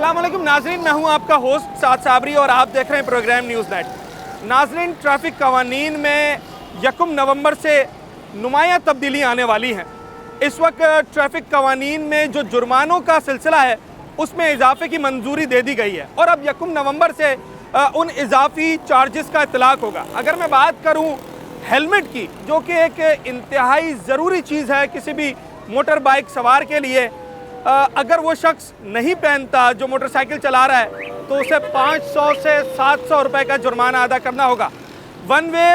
अस्सलाम वालेकुम नाज़रीन, मैं हूं आपका होस्ट साद साबरी और आप देख रहे हैं प्रोग्राम न्यूज़ नेट। नाज़रीन, ट्रैफिक कवानीन में 1 नवंबर से नुमायां तब्दीली आने वाली हैं। इस वक्त ट्रैफिक कवानीन में जो जुर्मानों का सिलसिला है उसमें इजाफे की मंजूरी दे दी गई है और अब 1 नवंबर से उन इजाफी चार्जेस का इतलाक होगा। अगर मैं बात करूं हेलमेट की, जो कि एक इंतहाई ज़रूरी चीज़ है किसी भी मोटर बाइक सवार के लिए, अगर वो शख्स नहीं पहनता जो मोटरसाइकिल चला रहा है तो उसे 500 से 700 रुपए का जुर्माना अदा करना होगा। वन वे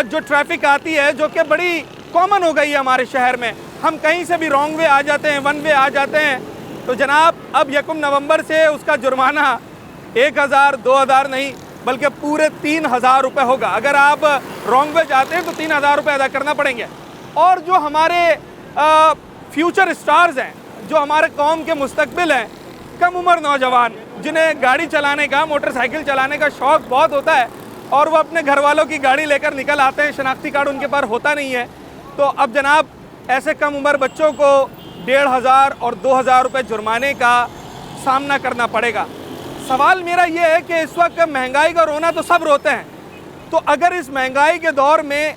जो ट्रैफिक आती है, जो कि बड़ी कॉमन हो गई है हमारे शहर में, हम कहीं से भी रॉन्ग वे आ जाते हैं, वन वे आ जाते हैं, तो जनाब अब 1 नवंबर से उसका जुर्माना 1000 2000 नहीं बल्कि पूरे 3000 रुपये होगा। अगर आप रॉन्ग वे जाते हैं तो 3000 रुपये अदा करना पड़ेंगे। और जो हमारे फ्यूचर स्टार्स हैं, जो हमारे कौम के मुस्तकबिल हैं, कम उम्र नौजवान जिन्हें गाड़ी चलाने का, मोटरसाइकिल चलाने का शौक़ बहुत होता है और वो अपने घर वालों की गाड़ी लेकर निकल आते हैं, शनाख्ती कार्ड उनके पास होता नहीं है, तो अब जनाब ऐसे कम उम्र बच्चों को 1500 और 2000 रुपये जुर्माने का सामना करना पड़ेगा। सवाल मेरा ये है कि इस वक्त महंगाई का रोना तो सब रोते हैं, तो अगर इस महंगाई के दौर में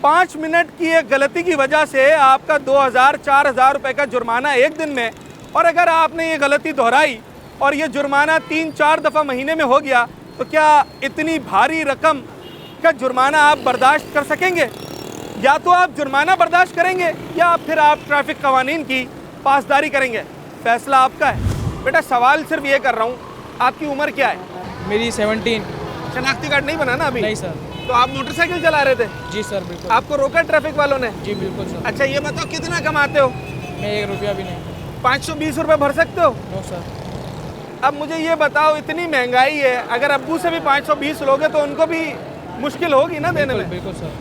5 मिनट की एक गलती की वजह से आपका 2000-4000 रुपये का जुर्माना एक दिन में, और अगर आपने ये गलती दोहराई और ये जुर्माना 3-4 दफ़ा महीने में हो गया, तो क्या इतनी भारी रकम का जुर्माना आप बर्दाश्त कर सकेंगे? या तो आप जुर्माना बर्दाश्त करेंगे या फिर आप ट्रैफिक कवानीन की पासदारी करेंगे। फैसला आपका है। बेटा सवाल सिर्फ ये कर रहा हूँ, आपकी उम्र क्या है? मेरी 17। शनाख्ती कार्ड नहीं बना ना अभी? नहीं सर। तो आप मोटरसाइकिल चला रहे थे? जी सर बिल्कुल। आपको रोका ट्रैफिक वालों ने? जी बिल्कुल सर। अच्छा ये बताओ कितना कमाते हो? मैं 1 रुपया भी नहीं। 520 रुपये भर सकते हो? No sir. अब मुझे ये बताओ, इतनी महंगाई है, अगर अब्बू से भी 520 लोगे तो उनको भी मुश्किल होगी ना देने में। बिल्कुल सर।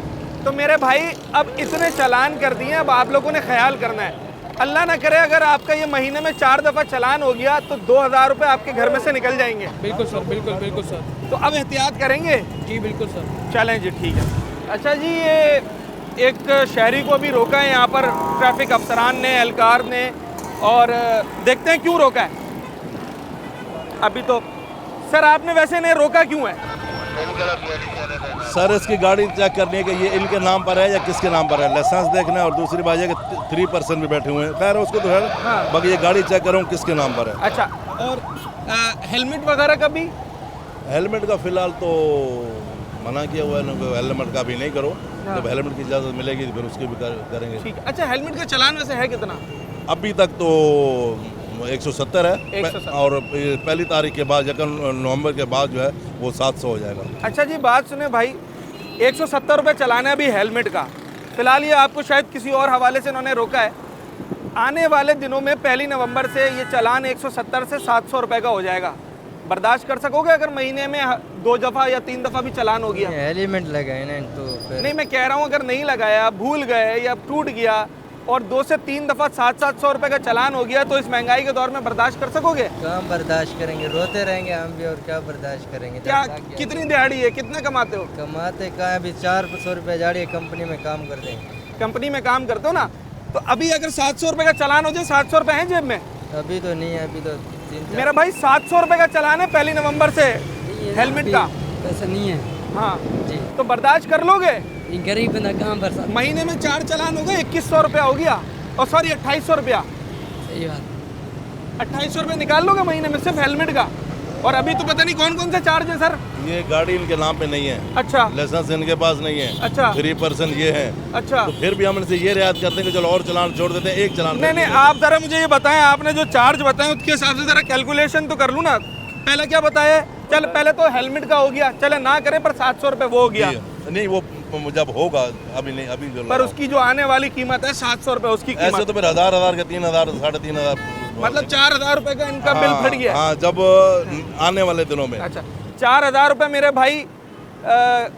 तो मेरे भाई अब इतने चालान कर दिए, अब आप लोगों ने ख्याल करना है। अल्लाह ना करे अगर आपका ये महीने में 4 दफ़ा चालान हो गया तो 2000 रुपये आपके घर में से निकल जाएंगे। बिल्कुल सर, बिल्कुल बिल्कुल सर। तो अब एहतियात करेंगे? जी बिल्कुल सर। चलें जी, ठीक है। अच्छा जी, ये एक शहरी को भी रोका है यहाँ पर ट्रैफिक अफसरान ने, एहलकार ने, और देखते हैं क्यों रोका है। अभी तो सर आपने वैसे इन्हें रोका क्यों है? सर इसकी गाड़ी चेक करनी है कि ये इनके नाम पर है या किसके नाम पर है, लाइसेंस देखना है, और दूसरी बात है कि 3 पर्सन भी बैठे हुए हैं, खैर उसको तो है। हाँ। बाकी ये गाड़ी चेक करूँ किसके नाम पर है। अच्छा, और हेलमेट वगैरह का भी? हेलमेट का फिलहाल तो मना किया हुआ है, हेलमेट का भी नहीं करो। हाँ। जब हेलमेट की इजाज़त मिलेगी फिर उसकी भी करेंगे। ठीक है। अच्छा, हेलमेट का चालान वैसे है कितना? अभी तक तो 170 है 170। और पहली तारीख के बाद, 1 नवंबर के बाद जो है वो 700 हो जाएगा। अच्छा जी, बात सुने भाई, 170 रुपये चलाना है अभी हेलमेट का। फिलहाल ये आपको शायद किसी और हवाले से इन्होंने रोका है। आने वाले दिनों में 1 नवंबर से ये चालान 170 से 700 रुपये का हो जाएगा। बर्दाश्त कर सकोगे अगर महीने में 2 दफ़ा या 3 दफ़ा भी चालान हो गया? एलिमेंट लगाए ना तो फिर। नहीं, मैं कह रहा हूँ अगर नहीं लगाया, भूल गए या टूट गया और 2 से 3 दफ़ा 700-700 रुपये का चालान हो गया, तो इस महंगाई के दौर में बर्दाश्त कर सकोगे? कहाँ बर्दाश्त करेंगे, रोते रहेंगे हम भी, और क्या बर्दाश्त करेंगे। क्या कितनी दिहाड़ी है, कितना कमाते हो? कमाते कहाँ, अभी 400 रुपये दिहाड़ी कंपनी में काम करते हैं। कंपनी में काम करते हो ना, तो अभी अगर 700 रुपये का चालान हो जाए, 700 रुपये हैं जेब में? अभी तो नहीं है, अभी तो 3-4। मेरा भाई 700 रुपये का चालान है 1 नवंबर से हेलमेट का। ऐसा नहीं है। हाँ जी। तो बर्दाश्त कर लोगे? गरीब बंदा कहाँ पर। महीने में 4 चालान हो गए, 2100 रुपया हो गया, और सॉरी 2800 रुपया। सही बात। 2800 रुपये निकाल लोगे महीने में सिर्फ हेलमेट का? और अभी तो पता नहीं कौन कौन से चार्ज है सर। ये गाड़ी इनके नाम पे नहीं है। अच्छा। लाइसेंस इनके पास नहीं है। अच्छा। 3 पर्सन ये है। अच्छा। तो फिर भी हम इनसे ये रियायत करते हैं कि चलो और चलान छोड़ देते हैं, एक चलान। नहीं, आप ज़रा मुझे ये बताएं, आपने जो चार्ज बताए उसके हिसाब से ज़रा कैलकुलेशन तो कर लूँ ना। पहले क्या बताया? चल पहले तो हेलमेट का हो गया, चले ना करें, पर 700 रुपये वो हो गया। नहीं, वो जब होगा, अभी नहीं, अभी जो पर उसकी जो आने वाली कीमत है 700 रुपये, उसकी ऐसे कीमत तो फिर 1000 के 3000 3500, मतलब 4000 रुपये का इनका बिल फट गया। हाँ, जब आने वाले दिनों में। अच्छा, 4000 रुपये मेरे भाई,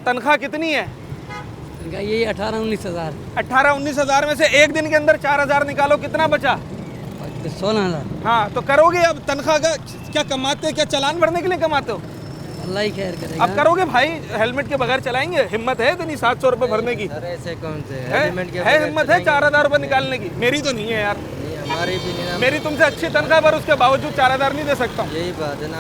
तनख्वाह कितनी है? ये 18-19 हज़ार। 18-19 हज़ार में से एक दिन के अंदर 4000 निकालो, कितना बचा? 16,000। हाँ, तो करोगे अब तनख्वाह का क्या कमाते, क्या चालान भरने के लिए कमाते हो? अल्लाह ही खैर करेगा। अब करोगे भाई, हेलमेट के बगैर चलाएंगे? हिम्मत है इतनी 700 रुपये भरने की? सर ऐसे कौन से है हिम्मत है 4000 रुपये निकालने की? मेरी तो नहीं है यार। हमारी भी नहीं ना। मेरी तुमसे अच्छी तनख्वाह पर उसके बावजूद 4000 नहीं दे सकता हूँ। यही बात है ना।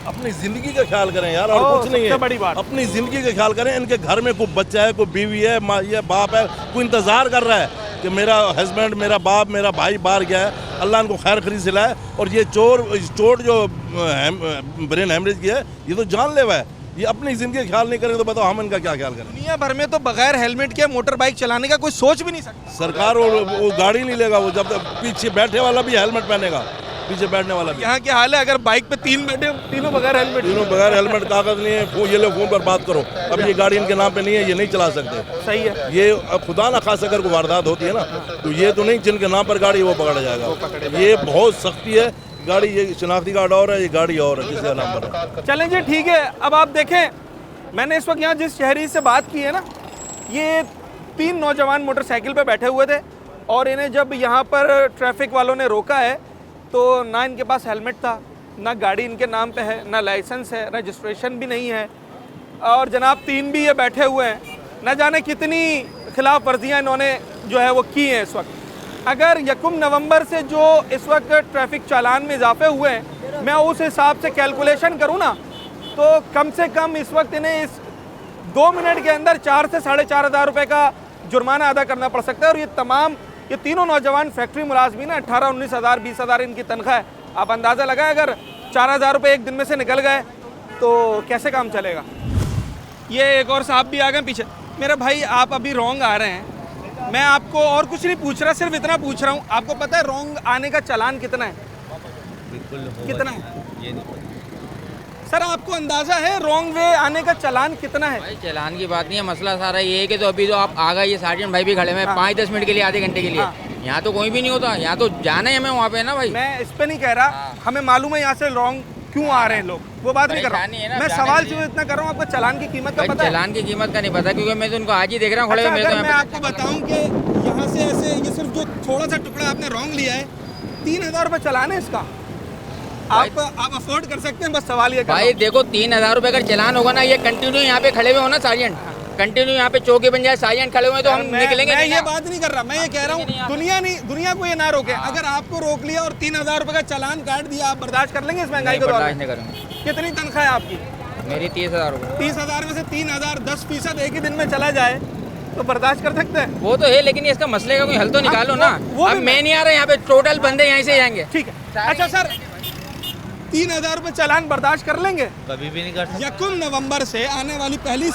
अपनी जिंदगी का ख्याल करें यार, और कुछ नहीं सबसे है। बड़ी बात। अपनी जिंदगी का ख्याल करें। इनके घर में कोई बच्चा है, कोई बीवी है, माँ है, बाप है, कोई इंतजार कर रहा है कि मेरा हस्बैंड, मेरा बाप, मेरा भाई बाहर गया है, अल्लाह इनको खैर खरीद सिलाए। और ये चोट जो ब्रेन हेमरेज किया है, ये तो जानलेवा है। ये अपनी जिंदगी का ख्याल नहीं करेंगे तो बताओ हम इनका क्या ख्याल करें। दुनिया भर में तो बगैर हेलमेट के मोटर बाइक चलाने का कोई सोच भी नहीं सकता। सरकार वो गाड़ी नहीं लेगा, वो जब तक पीछे बैठे वाला भी हेलमेट पहनेगा, पीछे बैठने वाला भी। यहाँ की हाल है, अगर बाइक पे 3 बैठे, तीनों बगैर हेलमेट। तीनों बगैर हेलमेट, कागज नहीं है, ये लोग फोन पर बात करो। अब ये गाड़ी इनके नाम पे नहीं है, ये नहीं चला सकते। सही है। ये खुदा ना खास अगर कोई वारदात होती है ना, तो ये तो नहीं जिनके नाम पर गाड़ी वो पकड़ा जाएगा। ये बहुत सख्ती है। गाड़ी ये शनाख्ती कार्ड और है, ये गाड़ी और है, किसी का नाम पर है। चलें जी, ठीक है। अब आप देखें, मैंने इस वक्त यहाँ जिस शहरी से बात की है ना, ये 3 नौजवान मोटरसाइकिल पे बैठे हुए थे और इन्हें जब यहाँ पर ट्रैफिक वालों ने रोका है तो ना इनके पास हेलमेट था, ना गाड़ी इनके नाम पे है, ना लाइसेंस है, रजिस्ट्रेशन भी नहीं है। और जनाब 3 भी ये बैठे हुए हैं। न जाने कितनी खिलाफ वर्जियाँ इन्होंने जो है वो की हैं इस वक्त। अगर 1 नवंबर से जो इस वक्त ट्रैफिक चालान में इजाफे हुए हैं, मैं उस हिसाब से कैलकुलेशन करूँ ना, तो कम से कम इस वक्त इन्हें इस 2 मिनट के अंदर 4 से 4,500 रुपये का जुर्माना अदा करना पड़ सकता है। और ये तीनों नौजवान फैक्ट्री मुलाजमीन है, 18-19 हज़ार 20 हज़ार इनकी तनख्वाह है। आप अंदाज़ा लगाएं, अगर 4,000 रुपये एक दिन में से निकल गए तो कैसे काम चलेगा। ये एक और साहब भी आ गए पीछे। मेरे भाई, आप अभी रॉन्ग आ रहे हैं। मैं आपको और कुछ नहीं पूछ रहा, सिर्फ इतना पूछ रहा हूँ, आपको पता है रॉन्ग आने का चालान कितना है? बिल्कुल कितना है? ये नहीं। सर, आपको अंदाजा है रॉन्ग वे आने का चालान कितना है? भाई चालान की बात नहीं है, मसला सारा ये है कि तो अभी तो आप आ गए, ये सार्जेंट भाई भी खड़े हैं 5-10 मिनट के लिए, आधे घंटे के लिए। यहाँ तो कोई भी नहीं होता, यहाँ तो जाना है हमें वहाँ पे ना भाई। मैं इस पे नहीं कह रहा, हमें मालूम है यहाँ से रॉन्ग क्यों आ रहे हैं लोग, वो बात नहीं कर रहा हूँ। मैं सवाल सिर्फ इतना कर रहा हूँ, आपको चालान की कीमत का पता है? चालान की कीमत का नहीं पता, क्योंकि मैं तो उनको आज ही देख रहा हूँ खड़े हुए। मैं आपको बताऊँ कि यहाँ से ऐसे ये सिर्फ जो थोड़ा सा टुकड़ा आपने रॉन्ग लिया है, 3,000 रुपये चालान है इसका। आप अफोर्ड कर सकते हैं, बस सवाल ये भाई देखो 3,000 रुपये का चालान होगा ना, ये कंटिन्यू यहाँ पे खड़े हुए हो ना सार्जेंट, कंटिन्यू यहाँ पे चौकी बन जाए, सार्जेंट खड़े हुए तो हम निकलेंगे। मैं ये बात नहीं कर रहा, मैं ये कह रहा हूँ दुनिया को ये ना रोके। अगर आपको रोक लिया और 3,000 रुपये का चालान काट दिया, आप बर्दाश्त कर लेंगे इस महंगाई को? बर्दाश्त नहीं करूँगा। कितनी तनख्वाह है आपकी? मेरी 30,000 रुपये। 30,000 में से 3,000 10% एक ही दिन में चला जाए तो बर्दाश्त कर सकते हैं? वो तो है, लेकिन इसका मसले का कोई हल तो निकालो ना। अब मैं नहीं आ रहा यहाँ पे, टोटल बंदे यहीं से जाएंगे। ठीक है। अच्छा सर, 3,000 रुपये चालान बर्दाश्त कर लेंगे? कभी भी नहीं कर सकते। 1 नवंबर से आने वाली पहली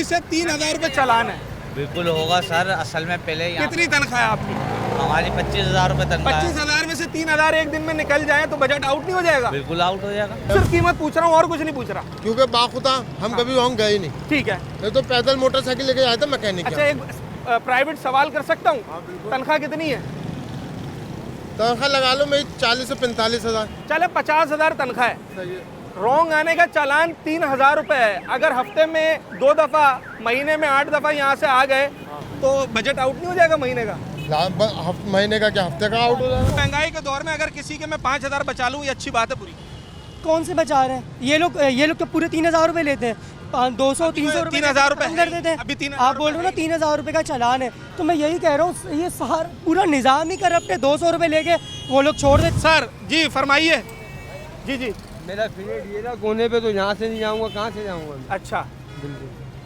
से 3,000 रुपये चालान है। बिल्कुल होगा सर। असल में पहले कितनी तनख्वाह है आपकी? हमारी 25,000 रुपये तनख्वाह है। 25,000 में से 3,000 एक दिन में निकल जाए तो बजट आउट नहीं हो जाएगा? बिल्कुल आउट हो जाएगा। सिर्फ कीमत पूछ रहा हूँ और कुछ नहीं पूछ रहा। क्योंकि बाखुदा हम कभी वहाँ गए नहीं। ठीक है। मैं तो पैदल मोटरसाइकिल लेके आया था मैकेनिक। अच्छा, एक प्राइवेट सवाल कर सकता हूँ? तनख्वाह कितनी है? तनख्वाह लगा लो मेरी 40 से 45,000। चले 50,000 तनख्वाह है। रॉन्ग आने का चालान 3,000 रुपये है। अगर हफ्ते में 2 दफ़ा, महीने में 8 दफ़ा यहाँ से आ गए तो बजट आउट नहीं हो जाएगा महीने का? महीने का क्या, हफ्ते का आउट हो जाएगा? महंगाई के दौर में अगर किसी के मैं 5,000 बचा लूँ, ये अच्छी बात है पूरी। कौन से बचा रहे हैं ये लोग तो पूरे 3,000 रुपये लेते हैं। 200-300 रुपये 3,000 रुपये अंदर देते हैं। अभी 3,000 आप बोल रहे हो ना 3,000 रुपये का चालान है, तो मैं यही कह रहा हूँ ये पूरा निज़ाम ही करप्ट है। 200 रुपये लेके वो लोग छोड़ देते। सर जी फरमाइए। जी जी। मेरा फ्लैट ये ना कोने पे, तो यहाँ से नहीं जाऊँगा, कहाँ से जाऊँगा? अच्छा,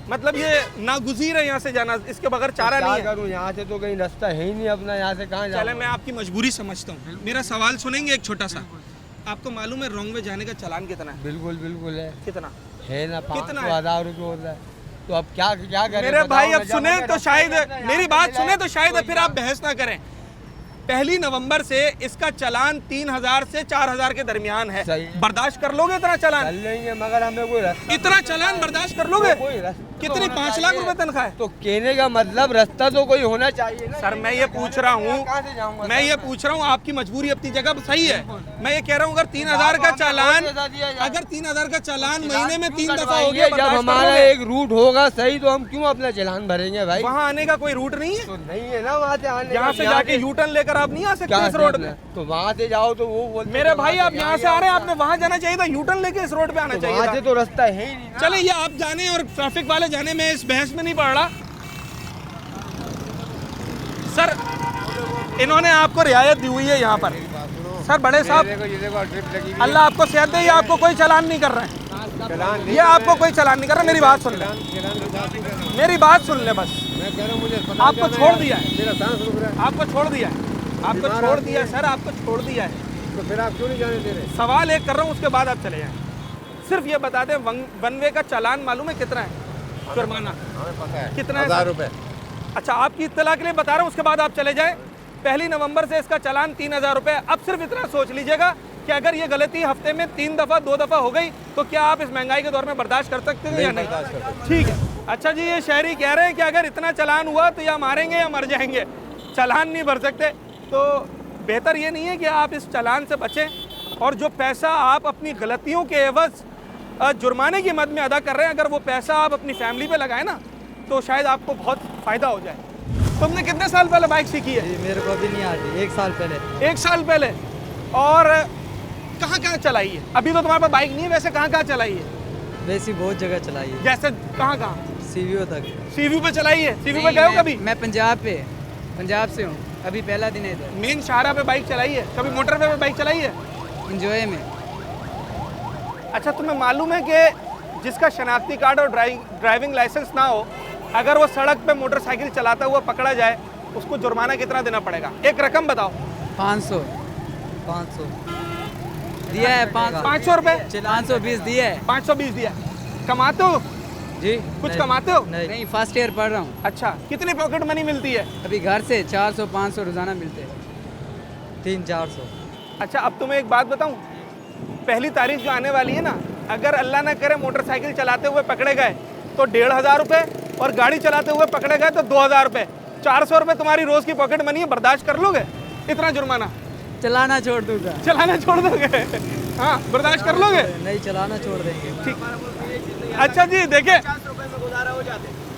मतलब ये नागुज़ीर है यहाँ से जाना, इसके बगैर चारा नहीं है? क्या करूँ, यहाँ से तो कहीं रास्ता है ही नहीं अपना, यहाँ से कहाँ जाऊँ? चले, मैं आपकी मजबूरी समझता हूँ। मेरा सवाल सुनेंगे एक छोटा सा? आपको मालूम है रॉन्ग वे जाने का चालान कितना है? बिल्कुल बिल्कुल है। कितना है ना? कितना 5,000 रुपये होता है। तो अब क्या करें मेरे भाई? अब बताओ, सुने तो शायद मेरी बात सुने तो शायद तो फिर आप बहस ना करें। 1 नवंबर से इसका चालान 3,000 से 4,000 के दरमियान है। बर्दाश्त कर लोगे इतना चालान? चल लेंगे, मगर हमें कोई रास्ता, इतना चालान बर्दाश्त कर लोगे? कोई रास्ता कितनी? 5 लाख रुपए तनख्वाह है? तो कहने का मतलब रास्ता तो कोई होना चाहिए ना। सर मैं ये पूछ रहा हूँ, आपकी मजबूरी अपनी जगह सही है। मैं ये कह रहा हूँ, अगर 3,000 का चालान, महीने में 3 दफा हो गया, जब हमारा एक रूट होगा सही, तो हम क्यों अपना चालान भरेंगे भाई? वहाँ आने का कोई रूट नहीं है? तो नहीं है ना वहाँ से आने। यहाँ से जाके यूटर्न लेकर आप नहीं आ सकते इस रोड पे? तो वहाँ से जाओ तो वो बोलते मेरे भाई आप यहाँ से आ रहे हैं, आपने वहाँ जाना चाहिए था, यूटर्न लेके इस रोड पे आना चाहिए वहाँ था। से तो रास्ता है ही नहीं ना। चले, ये आप जाने और ट्रैफिक वाले जाने में इस बहस में नहीं पड़ रहा। सर इन्होंने आपको रियायत दी हुई है यहाँ पर। सर बड़े साहब, अल्लाह आपको सेहत दे, ये आपको कोई चालान नहीं कर रहे हैं, ये आपको कोई चालान नहीं कर रहा। मेरी बात सुन ले, मेरी बात सुन ले बस। आपको छोड़ दिया है, आपको छोड़ दिया है, आपको छोड़ दिया है सर, आपको छोड़ दिया है। तो फिर आप क्यों नहीं जाने दे रहे? सवाल एक कर रहा हूँ, उसके बाद आप चले जाएं। सिर्फ ये बता दें, वन वे का चालान मालूम है कितना है जुर्माना? हमें पता है कितना है? 1000 रुपये। अच्छा, आपकी इत्तला के लिए बता रहा हूँ, उसके बाद आप चले जाएं। 1 नवंबर से इसका चालान 3000 रुपये। अब सिर्फ इतना सोच लीजिएगा कि अगर ये गलती हफ्ते में 3 दफ़ा 2 दफ़ा हो गई तो क्या आप इस महंगाई के दौर में बर्दाश्त कर सकते हैं या नहीं? ठीक है। अच्छा जी, ये शहरी कह रहे हैं कि अगर इतना चालान हुआ तो या मारेंगे या मर जाएंगे, चालान नहीं भर सकते। तो बेहतर ये नहीं है कि आप इस चालान से बचें और जो पैसा आप अपनी गलतियों के एवज जुर्माने की मद में अदा कर रहे हैं, अगर वो पैसा आप अपनी फैमिली पे लगाएं ना तो शायद आपको बहुत फ़ायदा हो जाए। तुमने कितने साल पहले बाइक सीखी है? जी मेरे को अभी नहीं आती, 1 साल पहले। 1 साल पहले। और कहाँ कहाँ चलाई है? अभी तो तुम्हारे पास बाइक नहीं है, वैसे कहाँ कहाँ चलाई है? वैसी बहुत जगह चलाई है, जैसे कहाँ कहाँ? सीवीओ तक। सीवी पे चलाई है? सीवी पे गए हो कभी? मैं पंजाब से हूँ, अभी पहला दिन है इधर। मेन शाहरा पे बाइक चलाई है? कभी मोटरवे पे बाइक चलाई है? इंजॉय में। अच्छा, तुम्हें मालूम है कि जिसका शनाख्ती कार्ड और ड्राइविंग लाइसेंस ना हो, अगर वो सड़क पे मोटरसाइकिल चलाता हुआ पकड़ा जाए उसको जुर्माना कितना देना पड़ेगा? एक रकम बताओ। 500 500 दिया है। 500 रुपये? 520 दिया है। 520 दिया। कमाते हो? जी कुछ नहीं। कमाते हो? नहीं, फर्स्ट ईयर पढ़ रहा हूँ। अच्छा, कितनी पॉकेट मनी मिलती है? अभी घर से 400-500 रोजाना मिलते हैं। 300-400। अच्छा, अब तुम्हें एक बात बताऊं, 1 तारीख जो आने वाली है ना, अगर अल्लाह ना करे मोटरसाइकिल चलाते हुए पकड़े गए तो 1500 रुपये, और गाड़ी चलाते हुए पकड़े गए तो 2000 रुपये। 400 रुपये तुम्हारी रोज़ की पॉकेट मनी है, बर्दाश्त कर लोगे इतना जुर्माना? चलाना छोड़ दूंगा। चलाना छोड़ दोगे? हाँ, बर्दाश्त कर लोगे? नहीं चलाना छोड़ देंगे। ठीक। अच्छा जी, देखिए,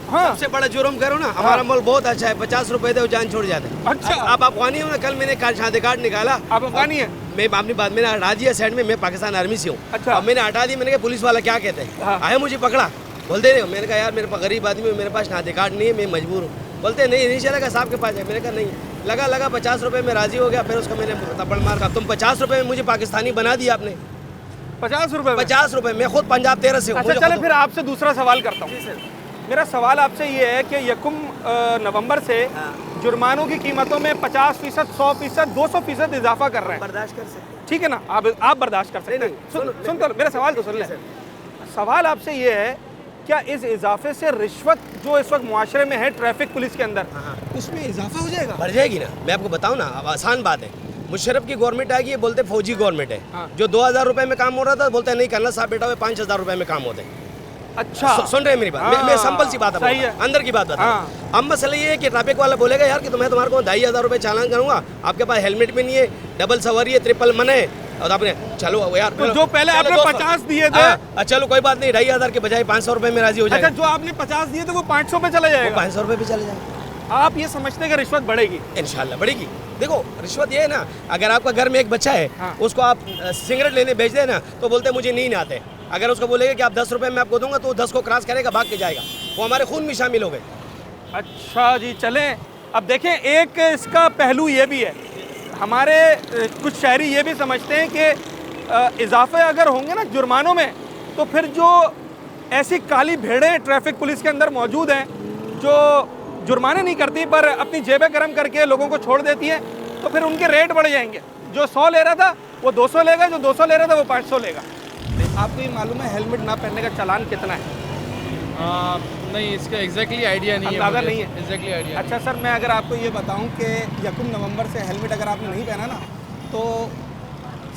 हाँ, सबसे बड़ा जुर्म करो ना, हमारा मोल बहुत अच्छा है, 50 रुपए दे जान छोड़ जाते हैं। अच्छा, आप अफगानी हो ना? कल मैंने शादी कार्ड निकाला। आप अफगानी है? मैं अपनी बात, मैंने हटा दिया साइड में, मैं पाकिस्तान आर्मी से हूँ। अच्छा। अब मैंने हटा दी, मैंने कहा पुलिस वाला क्या कहते हैं? हाँ। आए मुझे पकड़ा, बोलते रहे, मैंने कहा यार मेरे पास गरीब आदमी हूँ, मेरे पास शादी कार्ड नहीं है, मैं मजबूर हूँ। बोलते नहीं चलेगा, साहब के पास है। मैंने कहा नहीं, लगा 50 रुपये में राजी हो गया। फिर उसका मैंने थप्पड़ मार, तुम 50 रुपये में मुझे पाकिस्तानी बना दिया आपने। 50 रुपये? 50 रुपये। मैं खुद पंजाब 13 से हूँ। अच्छा, चले फिर आपसे दूसरा सवाल करता हूँ। मेरा सवाल आपसे ये है कि 1 नवंबर से जुर्मानों की कीमतों में 50%, 100%, 200% इजाफा कर रहे हैं। बर्दाश्त कर सकते, ठीक है ना? आप बर्दाश्त कर सकते हैं? सुन तो मेरा सवाल तो सुन ले। सवाल आपसे ये है, क्या इस इजाफे से रिश्वत जो इस वक्त मुआशरे में है ट्रैफिक पुलिस के अंदर, उसमें इजाफा हो जाएगा? बढ़ जाएगी ना। मैं आपको बताऊं ना, अब आसान बात है। मुशर्रफ की गवर्नमेंट आ गई है, बोलते फौजी गवर्नमेंट है। हाँ। जो 2000 रुपए में काम हो रहा था, बोलते नहीं करना साहब बेटा, 5000 रुपए में काम होते हैं। अच्छा, सुन रहे हैं मेरी बात? मैं सिंपल सी बात सही है, अंदर की बात बता। हाँ। अब मसला ये है कि ट्रैफिक वाला बोलेगा यार कि तुम्हें तुम्हारे को 2500 रुपए चालान करूंगा, आपके पास हेलमेट भी नहीं है, डबल सवारी है, ट्रिपल मन है, और आपने चलो यार तो जो पहले आपने 50 दिए थे, चलो कोई बात नहीं, 2500 के बजाय 500 रुपए में राजी हो अच्छा, जाएगा। जो आपने 50 दिए थे वो 500 पे चला जाएगा? 500 रुपए भी चले जाएगा। आप ये समझते हैं कि रिश्वत बढ़ेगी? इंशाल्लाह बढ़ेगी। देखो रिश्वत ये है ना, अगर आपका घर में एक बच्चा है, हाँ। उसको आप सिगरेट लेने भेज दे ना, तो बोलते मुझे नहीं आते। अगर उसको बोलेगा कि आप 10 रुपए में आपको दूंगा, तो 10 को क्रॉस करेगा, भाग के जाएगा, वो हमारे खून में शामिल हो गए। अच्छा जी, चलें अब देखें, एक इसका पहलू ये भी है, हमारे कुछ शहरी ये भी समझते हैं कि इजाफे अगर होंगे ना जुर्मानों में, तो फिर जो ऐसी काली भेड़ें ट्रैफिक पुलिस के अंदर मौजूद हैं जो जुर्माने नहीं करती पर अपनी जेबें गर्म करके लोगों को छोड़ देती हैं, तो फिर उनके रेट बढ़ जाएंगे। जो 100 ले रहा था वो 200 लेगा, जो 200 ले रहा था वो 500 लेगा। आपको ये मालूम है हेलमेट ना पहनने का चालान कितना है? नहीं, इसका एग्जैक्टली आइडिया नहीं है। अंदाजा नहीं है? Exactly idea. अच्छा सर, मैं अगर आपको ये बताऊं कि 1 नवंबर से हेलमेट अगर आपने नहीं पहना ना तो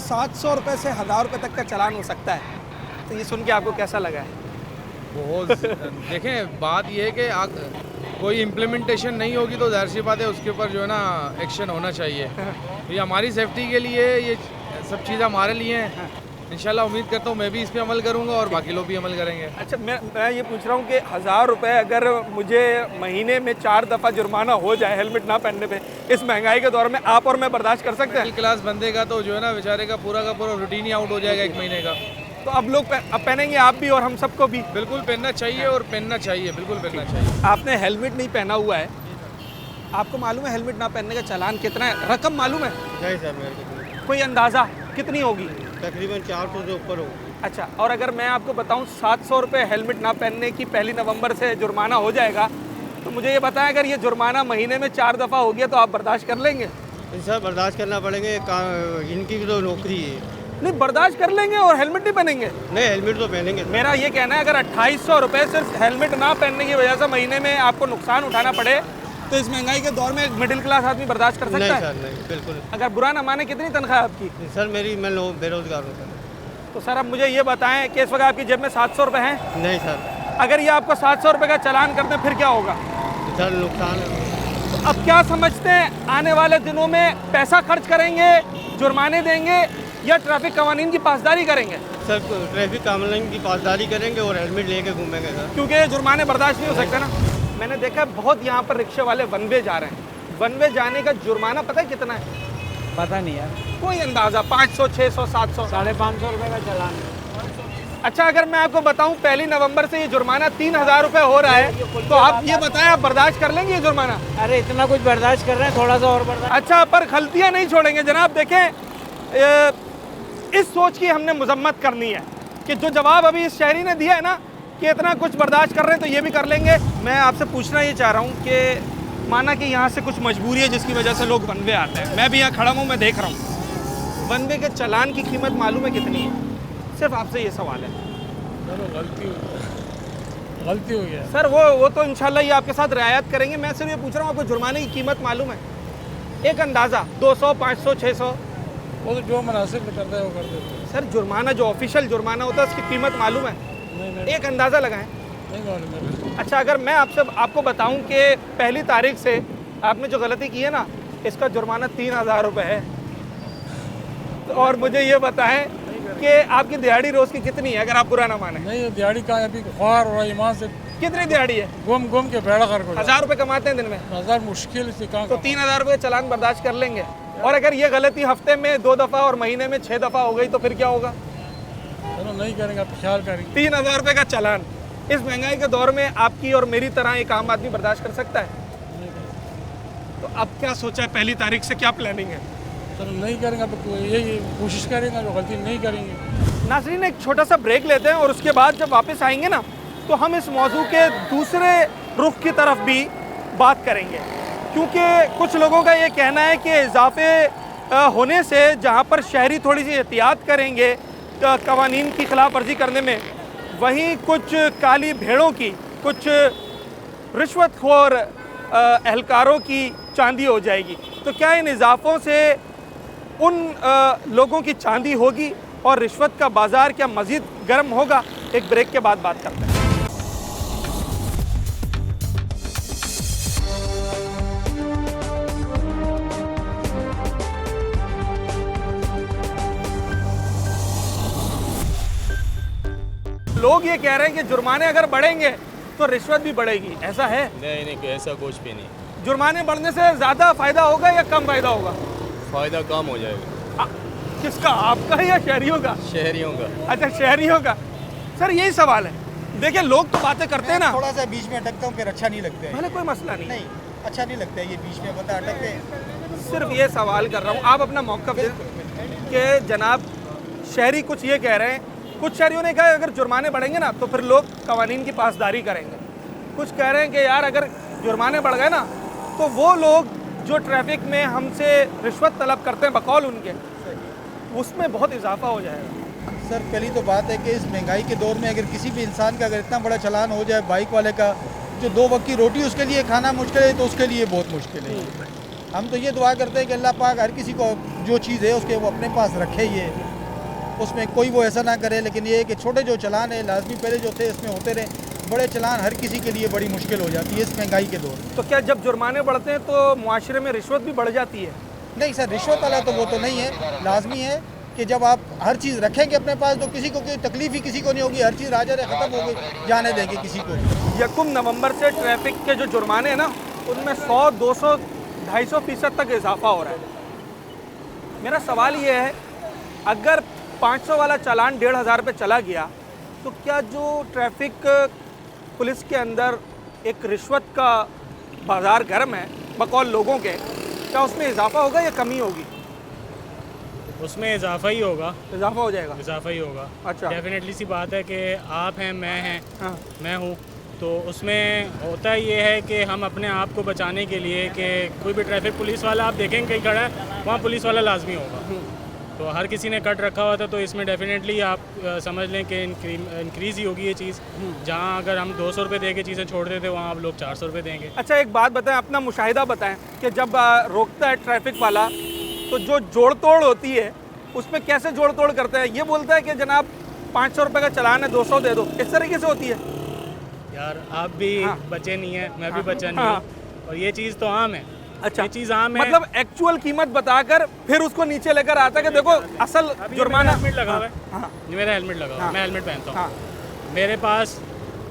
700 रुपये से 1000 रुपये तक का चालान हो सकता है। तो ये सुन के आपको कैसा लगा है? बहुत देखें, बात ये है कि कोई इम्प्लीमेंटेशन नहीं होगी तो जाहिर सी बात है उसके ऊपर जो है ना एक्शन होना चाहिए। ये हमारी सेफ्टी के लिए, ये सब चीज़ हमारे लिए हैं। इंशाल्लाह उम्मीद करता हूँ मैं भी इस पे अमल करूँगा और बाकी लोग भी अमल करेंगे। अच्छा, मैं ये पूछ रहा हूँ कि 1000 रुपये अगर मुझे महीने में 4 दफ़ा जुर्माना हो जाए हेलमेट ना पहनने पे, इस महंगाई के दौर में आप और मैं बर्दाश्त कर सकते हैं? मिडिल क्लास बंदे का तो जो है ना बेचारे का पूरा रूटीन ही आउट हो जाएगा 1 महीने का। तो अब लोग अब पहनेंगे, आप भी और हम सबको भी? बिल्कुल पहनना चाहिए, और पहनना चाहिए, बिल्कुल पहनना चाहिए। आपने हेलमेट नहीं पहना हुआ है आपको मालूम है हेलमेट ना पहनने का चालान कितना है? रकम मालूम है? नहीं सर मेरे को कोई अंदाज़ा कितनी होगी? तकरीबन 400 से ऊपर हो। अच्छा, और अगर मैं आपको बताऊं 700 रुपये हेलमेट ना पहनने की 1 नवंबर से जुर्माना हो जाएगा, तो मुझे ये बताएं अगर ये जुर्माना महीने में 4 दफ़ा हो गया तो आप बर्दाश्त कर लेंगे? सर बर्दाश्त करना पड़ेंगे, इनकी भी तो नौकरी है। नहीं, बर्दाश्त कर लेंगे और हेलमेट नहीं पहनेंगे? नहीं हेलमेट तो पहनेंगे। मेरा ये कहना है अगर 2800 रुपये सिर्फ हेलमेट ना पहनने की वजह से महीने में आपको नुकसान उठाना पड़े तो इस महंगाई के दौर में एक मिडिल क्लास आदमी बर्दाश्त कर सकता नहीं है? सर नहीं, बिल्कुल। अगर बुरा ना माने कितनी तनख्वाह है आपकी? सर मेरी मैं बेरोजगार हूँ सर। तो सर अब मुझे ये बताएं कि इस वक्त आपकी जेब में 700 रुपये हैं? नहीं सर। अगर ये आपको 700 रुपये का चालान कर दें फिर क्या होगा? सर नुकसान है। तो अब क्या समझते हैं आने वाले दिनों में पैसा खर्च करेंगे, जुर्माने देंगे या ट्रैफिक कवानीन की पासदारी करेंगे? सर ट्रैफिक कानून की पासदारी करेंगे और हेलमेट लेके घूमेंगे सर। क्योंकि ये जुर्माने बर्दाश्त नहीं हो सकते ना। मैंने देखा है बहुत यहाँ पर रिक्शे वाले वन वे जा रहे हैं। वन वे जाने का जुर्माना पता है कितना है? पता नहीं यार, कोई अंदाज़ा? 500, 600, 700? 550 रुपये का चालान। अच्छा, अगर मैं आपको बताऊं 1 नवंबर से ये जुर्माना 3000 रुपये हो रहा है तो आप ये बताएं आप बर्दाश्त कर लेंगे ये जुर्माना? अरे इतना कुछ बर्दाश्त कर रहे हैं, थोड़ा सा और बर्दाश्त। अच्छा, पर गलतियां नहीं छोड़ेंगे जनाब। देखें, इस सोच की हमने मजम्मत करनी है कि जो जवाब अभी इस शहरी ने दिया है ना कि इतना कुछ बर्दाश्त कर रहे हैं तो ये भी कर लेंगे। मैं आपसे पूछना ये चाह रहा हूँ कि माना कि यहाँ से कुछ मजबूरी है जिसकी वजह से लोग वन वे आते हैं, मैं भी यहाँ खड़ा हूँ, मैं देख रहा हूँ, वन वे के चालान की कीमत मालूम है कितनी है? सिर्फ आपसे ये सवाल है। गलती हो गया सर वो तो इंशाल्लाह ये आपके साथ रियायत करेंगे। मैं सिर्फ ये पूछ रहा हूँ आपको जुर्माने की कीमत मालूम है? एक अंदाज़ा 200, 500, 600? वो तो जो मुनासिब करता है वो कर देते हैं। सर जुर्माना जो ऑफिशियल जुर्माना होता है उसकी कीमत मालूम है? नहीं एक अंदाज़ा लगाएं। नहीं मालूम है। अच्छा, अगर मैं आपको बताऊं कि 1 तारीख से आपने जो गलती की है ना इसका जुर्माना 3000 रुपये है, तो और मुझे ये बताएं कि आपकी दिहाड़ी रोज़ की कितनी है अगर आप बुरा ना माने? नहीं दिहाड़ी का अभी ख्वार हो रहा है, ईमान से कितनी दिहाड़ी है? घूम के बेड़ा कर 1000 रुपये कमाते हैं दिन में? 1000 मुश्किल से कहाँ। तो 3000 रुपये चालान बर्दाश्त कर लेंगे? और अगर ये गलती हफ्ते में 2 दफ़ा और महीने में 6 दफ़ा हो गई तो फिर क्या होगा? चलो नहीं करेंगे, आप ख्याल करेंगे। 3000 रुपये का चालान इस महंगाई के दौर में आपकी और मेरी तरह एक आम आदमी बर्दाश्त कर सकता है? तो अब क्या सोचा है 1 तारीख से, क्या प्लानिंग है? चलो नहीं करेंगे, अब यही कोशिश करेंगे, जो गलती नहीं करेंगे। नाज़रीन, एक छोटा सा ब्रेक लेते हैं और उसके बाद जब वापस आएंगे ना तो हम इस मौजू के दूसरे रुख की तरफ भी बात करेंगे, क्योंकि कुछ लोगों का ये कहना है कि इजाफे होने से जहाँ पर शहरी थोड़ी सी एहतियात करेंगे कवानीन की खिलाफ वर्जी करने में, वहीं कुछ काली भेड़ों की, कुछ रिश्वतखोर एहलकारों की चांदी हो जाएगी। तो क्या इन इजाफों से उन लोगों की चांदी होगी और रिश्वत का बाज़ार क्या मज़ीद गर्म होगा? एक ब्रेक के बाद बात करते हैं। लोग ये कह रहे हैं कि जुर्माने अगर बढ़ेंगे तो रिश्वत भी बढ़ेगी, ऐसा है? नहीं ऐसा कुछ भी नहीं। जुर्माने बढ़ने से ज़्यादा फ़ायदा होगा या कम फ़ायदा होगा? फ़ायदा कम हो जाएगा। किसका, आपका या शहरियों का? शहरियों का। अच्छा, शहरियों का। सर यही सवाल है। देखिए लोग तो बातें करते हैं ना, थोड़ा सा बीच में अटकता हूँ, फिर अच्छा नहीं लगता है। मैंने कोई मसला नहीं, नहीं अच्छा नहीं लगता है ये बीच में पता अटकते हैं। सिर्फ ये सवाल कर रहा हूँ, आप अपना मौक़िफ़ दें कि जनाब शहरी कुछ ये कह रहे हैं, कुछ शहरियों ने कहा अगर जुर्माने बढ़ेंगे ना तो फिर लोग कवानीन की पासदारी करेंगे। कुछ कह रहे हैं कि यार अगर जुर्माने बढ़ गए ना तो वो लोग जो ट्रैफिक में हमसे रिश्वत तलब करते हैं बकौल उनके, उसमें बहुत इजाफा हो जाएगा। सर पहली तो बात है कि इस महंगाई के दौर में अगर किसी भी इंसान का अगर इतना बड़ा चालान हो जाए, बाइक वाले का जो 2 वक्त की रोटी उसके लिए खाना मुश्किल है, तो उसके लिए बहुत मुश्किल है। हम तो ये दुआ करते हैं कि अल्लाह पाक हर किसी को जो चीज़ है उसके वो अपने पास रखे, ये उसमें कोई वो ऐसा ना करे। लेकिन ये है कि छोटे जो चलान है लाजमी पहले जो थे इसमें होते रहे, बड़े चलान हर किसी के लिए बड़ी मुश्किल हो जाती है इस महंगाई के दौर में। तो क्या जब जुर्माने बढ़ते हैं तो मुआशरे में रिश्वत भी बढ़ जाती है? नहीं सर, रिश्वत वाला तो वो तो नहीं है। लाजमी है कि जब आप हर चीज़ रखेंगे अपने पास तो किसी को कोई तकलीफ ही किसी को नहीं होगी, हर चीज़ राजा ख़त्म हो गई, जाने देंगे किसी को। 1 नवंबर से ट्रैफिक के जो जुर्माने हैं ना उनमें 100, 200, 250% तक इजाफा हो रहा है। मेरा सवाल ये है, अगर 500 वाला चालान 1500 रुपये चला गया तो क्या जो ट्रैफिक पुलिस के अंदर एक रिश्वत का बाज़ार गर्म है बकौल लोगों के, क्या उसमें इजाफा होगा या कमी होगी? उसमें इजाफा ही होगा, इजाफा हो जाएगा। इजाफा ही होगा। अच्छा। डेफिनेटली सी बात है कि आप हैं, मैं हैं, हाँ। मैं हूँ, तो उसमें होता ये है कि हम अपने आप को बचाने के लिए कि कोई भी ट्रैफिक पुलिस वाला आप देखेंगे कहीं खड़ा है, वहाँ पुलिस वाला लाजमी होगा। तो हर किसी ने कट रखा हुआ था, तो इसमें डेफिनेटली आप समझ लें कि इंक्रीज़ ही होगी ये चीज़। जहाँ अगर हम 200 रुपये दे के चीज़ें छोड़ देते, वहाँ आप लोग 400 रुपये देंगे। अच्छा, एक बात बताएं, अपना मुशाहिदा बताएं कि जब रोकता है ट्रैफिक वाला तो जो जोड़ तोड़ होती है उसमें कैसे जोड़ तोड़ करते हैं? ये बोलता है कि जनाब 500 रुपये का चलान है, 200 दे दो, इस तरीके से होती है? यार आप भी बचे नहीं हैं, मैं भी बचा नहीं हाँ। हूँ, और ये चीज़ तो आम है। अच्छा, ये चीज़ आम है। मतलब एक्चुअल कीमत बताकर फिर उसको नीचे लेकर आता है कि देखो असल जुर्माना। हेलमेट लगा हुआ है, हाँ। ये मेरा हेलमेट लगा हुआ है, मैं हेलमेट पहनता हूँ, मेरे पास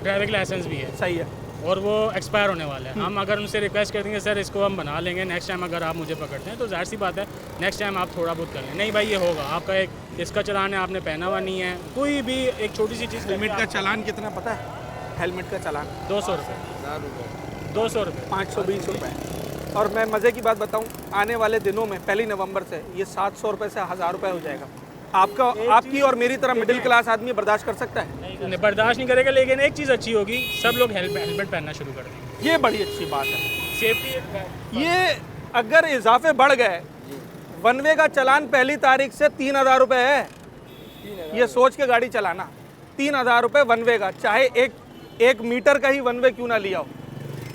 ड्राइविंग लाइसेंस भी है, सही है, और वो एक्सपायर होने वाला है। हम अगर उनसे रिक्वेस्ट कर देंगे सर इसको हम बना लेंगे, नेक्स्ट टाइम अगर आप मुझे पकड़ते हैं तो जाहिर सी बात है नेक्स्ट टाइम आप थोड़ा बहुत कर लें। नहीं भाई ये होगा, आपका एक इसका चलान है, आपने पहना हुआ नहीं है, कोई भी एक छोटी सी चीज़। हेलमेट का चालान कितना पता है? हेलमेट का चालान 200 रुपये, 200 रुपये, 520 रुपये। और मैं मज़े की बात बताऊं, आने वाले दिनों में 1 नवंबर से ये 700 रुपये से 1000 रुपये हो जाएगा। आपकी और मेरी तरह मिडिल क्लास आदमी बर्दाश्त कर सकता है? बर्दाश्त नहीं करेगा, लेकिन एक चीज़ अच्छी होगी, सब लोग हेलमेट पहनना शुरू कर देंगे। ये बड़ी अच्छी बात है, सेफ्टी। ये अगर इजाफे बढ़ गए, वन वे का चालान 1 तारीख से 3000 रुपये है, ये सोच के गाड़ी चलाना। 3000 रुपये वन वे का, चाहे एक मीटर का ही वन वे क्यों ना लिया हो।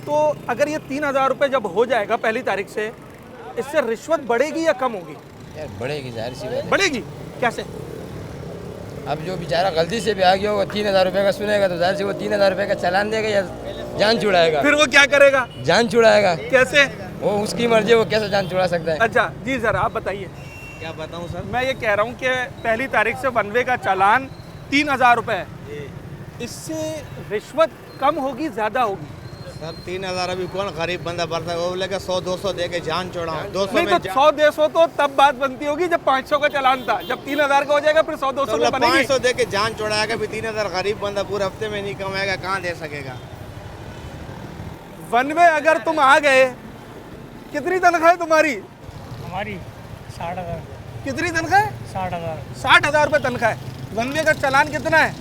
तो अगर ये 3000 रुपये जब हो जाएगा 1 तारीख से, इससे रिश्वत बढ़ेगी या कम होगी? यार बढ़ेगी, जाहिर सी बात है। बढ़ेगी कैसे? अब जो बेचारा गलती से भी आ गया होगा 3000 रुपये का सुनेगा तो जाहिर से वो 3000 रुपये का चालान देगा या जान छुड़ाएगा? फिर वो क्या करेगा? जान छुड़ाएगा। कैसे? वो उसकी मर्जी, वो कैसे जान छुड़ा सकता है? अच्छा जी सर, आप बताइए। क्या बताऊँ सर? मैं ये कह रहा हूँ कि 1 तारीख से वन वे का चालान 3000 रुपये है, इससे रिश्वत कम होगी ज़्यादा होगी? सर 3000 अभी कौन गरीब बंदा भरता है? वो बोलेगा 100-200 दे के जान छोड़ाऊँ। 200 नहीं तो 100-200 तो तब बात बनती होगी जब 500 का चालान था, जब 3000 का हो जाएगा फिर 100-200 में बनेगी। 500 दे के जान छोड़ाएगा, भी 3000 गरीब बंदा पूरे हफ्ते में नहीं कमाएगा, कहाँ दे सकेगा? वन वे अगर तुम आ गए, कितनी तनख्वाह है तुम्हारी? हमारी 60,000। कितनी तनख्वाह है? 60,000। 60,000 रुपये तनख्वाह है। वन वे का चालान कितना है?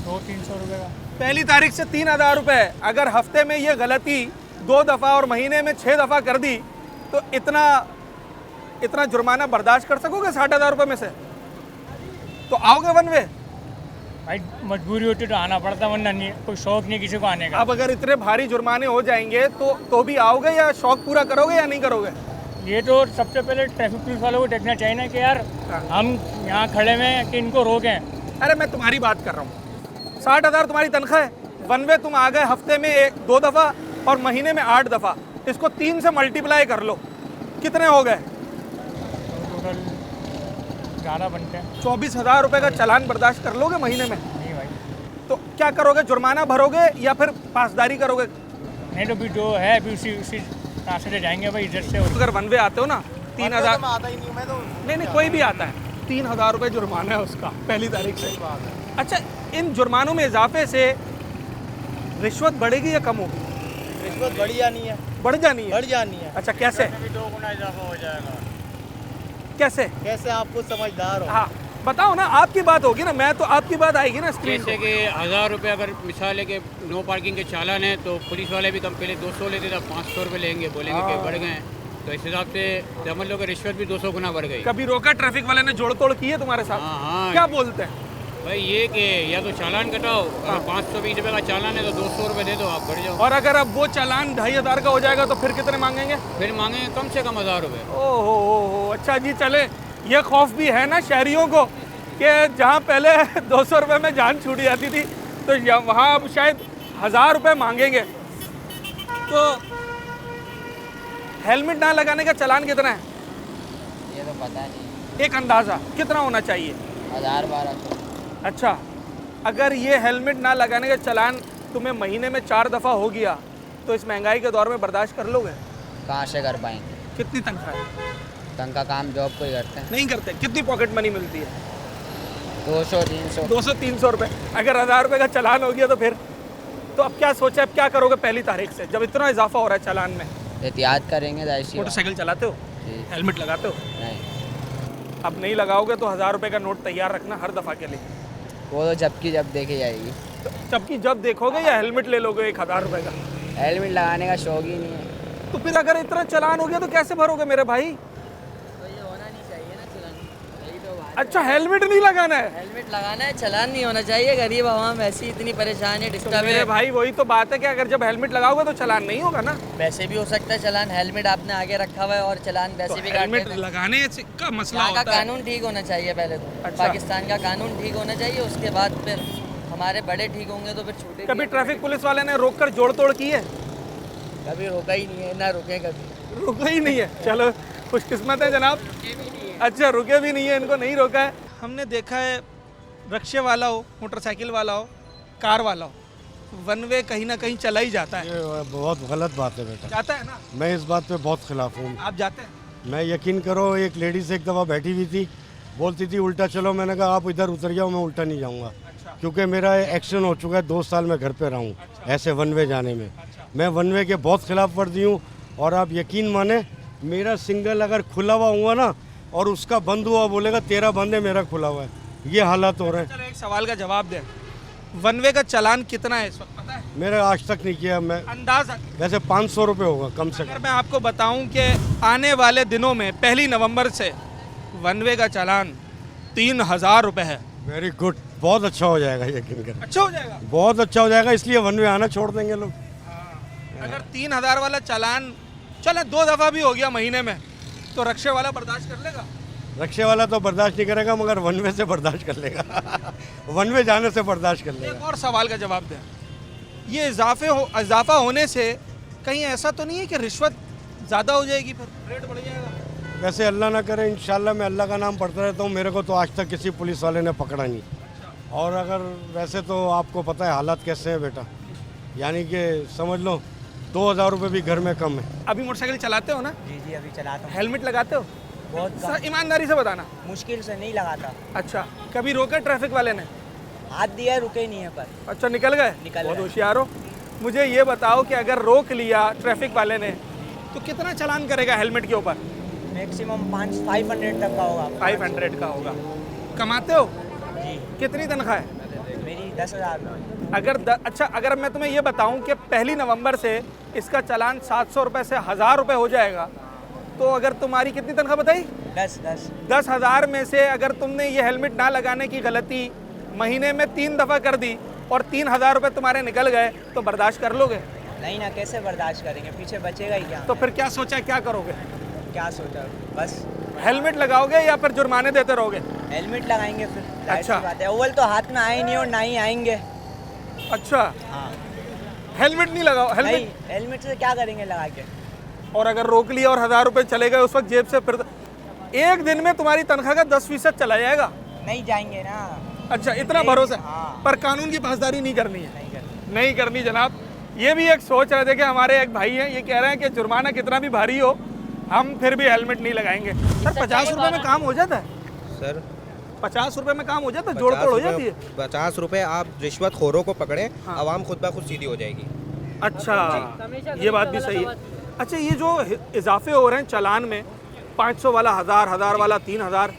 200-300 रुपये का। 1 तारीख से 3000 रुपये। अगर हफ्ते में ये गलती 2 दफ़ा और महीने में 6 दफ़ा कर दी तो इतना जुर्माना बर्दाश्त कर सकोगे 60,000 रुपये में से? तो आओगे वन वे? भाई मजबूरी होती तो आना पड़ता, वरना नहीं, कोई शौक नहीं किसी को आने का। अब अगर इतने भारी जुर्माने हो जाएंगे तो भी आओगे या शौक पूरा करोगे या नहीं करोगे? ये तो सबसे पहले ट्रैफिक पुलिस वालों को देखना चाहिए ना कि यार हम यहाँ खड़े हुए हैं कि इनको रोकें। अरे मैं तुम्हारी बात कर रहा हूँ, 60,000 तुम्हारी तनख्वाह है, वन वे तुम आ गए हफ्ते में 2 दफ़ा और महीने में 8 दफ़ा, इसको 3 से मल्टीप्लाई कर लो, कितने हो गए? टोटल 11 बनते हैं। 24,000 रुपये का चालान बर्दाश्त कर लोगे महीने में? नहीं भाई। तो क्या करोगे, जुर्माना भरोगे या फिर पासदारी करोगे? नहीं तो भी जो है अभी उसी रास्ते से जाएंगे भाई, इधर से। अगर वन वे आते हो ना 3000, आता ही नहीं मैं तो। नहीं कोई भी आता है, 3000 रुपये जुर्माना है उसका 1 तारीख से। अच्छा, इन जुर्मानों में इजाफे से रिश्वत बढ़ेगी या कम होगी? रिश्वत बढ़ जानी है। बढ़ जानी है? बढ़ जानी है। अच्छा कैसे? 2 गुना इजाफा हो जाएगा। कैसे? कैसे? आप खुद समझदार हो। हाँ बताओ ना, आपकी बात होगी ना, मैं तो आपकी बात आएगी ना स्क्रीन जैसे कि 1000 रुपये अगर मिसाल है कि नो पार्किंग के चालान है तो पुलिस वाले भी कम पहले 200 लेते थे, 500 रुपये लेंगे, बोलेंगे कि बढ़ गए, तो इस हिसाब से समझ लो कि रिश्वत भी 200 गुना बढ़ गई। कभी रोका ट्रैफिक वाले ने जोड़ तोड़ की है तुम्हारे साथ? हाँ। क्या बोलते हैं भाई ये कि या तो चालान कटाओ, अगर 520 रुपये का चालान है तो 200 रुपये दे दो, आप बढ़ जाओ। और अगर अब वो चालान 2500 का हो जाएगा तो फिर कितने मांगेंगे? फिर मांगेंगे कम से कम 1000 रुपये। ओहो, अच्छा जी, चले, ये खौफ भी है ना शहरियों को कि जहाँ पहले 200 रुपये में जान छूट जाती थी तो वहाँ अब शायद 1000 रुपये मांगेंगे। तो हेलमेट ना लगाने का चालान कितना है? ये तो पता नहीं, एक अंदाज़ा कितना होना चाहिए? 1000-1200। अच्छा, अगर ये हेलमेट ना लगाने का चालान तुम्हें महीने में 4 दफ़ा हो गया तो इस महंगाई के दौर में बर्दाश्त कर लोगे? कहाँ से कर पाएंगे? कितनी तनख्वाह है? तंग का काम जॉब कोई करते हैं? नहीं करते। कितनी पॉकेट मनी मिलती है? 200-300। 200-300 रुपये। अगर 1000 रुपये का चालान हो गया तो फिर तो अब क्या सोचा, अब क्या करोगे 1 तारीख से जब इतना इजाफा हो रहा है चालान में? एहतियात करेंगे जाहिर सी बात। मोटरसाइकिल चलाते हो, जी। हेलमेट लगाते हो? नहीं, अब नहीं लगाओगे तो 1000 रुपये का नोट तैयार रखना हर दफ़ा के लिए। वो तो जब की जब देखी जाएगी। जबकि जब देखोगे या हेलमेट ले लोगे 1000 रुपये का? हेलमेट लगाने का शौक ही नहीं है। तो फिर अगर इतना चालान हो गया तो कैसे भरोगे मेरे भाई? तो ये होना नहीं चाहिए ना चलान, यही तो बात। अच्छा, हेलमेट नहीं लगाना है? हेलमेट लगाना है, चलान नहीं होना चाहिए। गरीब आवाम ऐसी इतनी परेशान है, तो डिस्टर्ब मेरे है। भाई वही तो बात है कि अगर जब हेलमेट लगाओगे तो चालान नहीं होगा ना। वैसे भी हो सकता है चलान, हेलमेट आपने आगे रखा हुआ है और चलान वैसे भी काट हेलमेट देते हैं। लगाने का मसला यहाँ का होता है। कानून ठीक होना चाहिए पहले तो। अच्छा। पाकिस्तान का कानून ठीक होना चाहिए, उसके बाद फिर हमारे बड़े ठीक होंगे तो फिर छोटे कभी भी। ट्रैफिक पुलिस वाले ने रोक कर जोड़ तोड़ की है? कभी रोका ही नहीं है, ना रुके कभी। रुका ही नहीं है। चलो खुशकिस्मत है जनाब। अच्छा, रुके भी नहीं है, इनको नहीं रोका है। हमने देखा है रिक्शे वाला हो, मोटरसाइकिल वाला हो, कार वाला हो, वन वे कहीं ना कहीं चला ही जाता है। ये बहुत गलत बात है बेटा। जाता है ना? मैं इस बात पे बहुत खिलाफ हूँ। आप जाते हैं? मैं यकीन करो, एक लेडीज एक दफ़ा बैठी हुई थी, बोलती थी उल्टा चलो। मैंने कहा आप इधर उतर जाओ, मैं उल्टा नहीं जाऊँगा। अच्छा। क्योंकि मेरा एक्शन हो चुका है, 2 साल मैं घर पे रहा हूँ ऐसे वन वे जाने में। मैं वन वे के बहुत खिलाफ वर्जी हूँ। और आप यकीन माने, मेरा सिंगल अगर खुला हुआ हुआ ना और उसका बंद हुआ, बोलेगा तेरा बंद है मेरा खुला हुआ है। ये हालात हो रहे हैं। चलो एक सवाल का जवाब दें, वन वे का चालान कितना है इस वक्त पता है? मेरे आज तक नहीं किया। मैं अंदाजा वैसे 500 रुपये होगा कम से अगर कम। मैं आपको बताऊं कि आने वाले दिनों में 1 नवंबर से वन वे का चालान 3000 रुपये है। वेरी गुड, बहुत अच्छा हो जाएगा, यकीन करें। अच्छा हो जाएगा? बहुत अच्छा हो जाएगा, इसलिए वन वे आना छोड़ देंगे लोग। अगर 3000 वाला चालान चले 2 दफ़ा भी हो गया महीने में तो रिक्शे वाला बर्दाश्त कर लेगा? रिक्शे वाला तो बर्दाश्त नहीं करेगा, मगर वन वे से बर्दाश्त कर लेगा। वन वे जाने से बर्दाश्त कर एक लेगा। और सवाल का जवाब दें, ये इजाफा होने से कहीं ऐसा तो नहीं है कि रिश्वत ज़्यादा हो जाएगी, फिर रेट बढ़ जाएगा? वैसे अल्लाह ना करे, इंशाल्लाह मैं अल्लाह का नाम पढ़ता रहता हूँ। मेरे को तो आज तक किसी पुलिस वाले ने पकड़ा नहीं। और अगर वैसे तो आपको पता है हालात कैसे हैं बेटा, यानी कि समझ लो 2000 रुपये भी घर में कम है। अभी मोटरसाइकिल चलाते हो ना? जी जी, अभी चलाता हूँ। हेलमेट लगाते हो? बहुत सर ईमानदारी से बताना। मुश्किल से नहीं लगाता। अच्छा, कभी रोका ट्रैफिक वाले ने? हाथ दिया, रुके ही नहीं है पर। अच्छा, निकल गए? बहुत होशियार हो। मुझे ये बताओ कि अगर रोक लिया ट्रैफिक वाले ने तो कितना चालान करेगा हेलमेट के ऊपर? मैक्सिमम 500 तक का होगा। 500 का होगा। कमाते हो? जी। कितनी तनख्वाह है? मेरी 10,000। अच्छा, अगर मैं तुम्हें ये बताऊं कि 1 नवंबर से इसका चालान 700 रुपये से 1000 रुपये हो जाएगा, तो अगर तुम्हारी कितनी तनख्वाह बताई? 10,000 में से अगर तुमने ये हेलमेट ना लगाने की गलती महीने में 3 दफ़ा कर दी और 3000 रुपये तुम्हारे निकल गए तो बर्दाश्त कर लोगे? नहीं ना, कैसे बर्दाश्त करेंगे, पीछे बचेगा ही क्या। तो फिर क्या सोचा, क्या करोगे? क्या सोचा, बस हेलमेट लगाओगे या फिर जुर्माने देते रहोगे? हेलमेट लगाएंगे फिर। अच्छा। बात है, अव्वल तो हाथ में आए नहीं और ना ही आएंगे। अच्छा, हाँ। हेलमेट नहीं लगाओ? नहीं, हेलमेट से क्या करेंगे लगा के। और अगर रोक लिया और 1000 रुपये चले गए उस वक्त जेब से, फिर एक दिन में तुम्हारी तनख्वाह का 10% चला जाएगा। नहीं जाएंगे ना। अच्छा, इतना भरोसा? हाँ। पर कानून की पासदारी नहीं करनी है? नहीं करनी जनाब। ये भी एक सोच रहे थे कि हमारे एक भाई हैं, ये कह रहे हैं कि जुर्माना कितना भी भारी हो हम फिर भी हेलमेट नहीं लगाएंगे। सर 50 रुपये में काम हो जाता है? सर 50 रुपये में काम हो जाता है? जोड़ तोड़ हो जाती है? 50 रुपये आप रिश्वत खोरों को पकड़े, आवाम खुद ब खुद सीधी हो जाएगी। अच्छा, ये बात भी सही है। अच्छा, ये जो इजाफे हो रहे हैं चालान में, 500 वाला 1000 वाला 3000,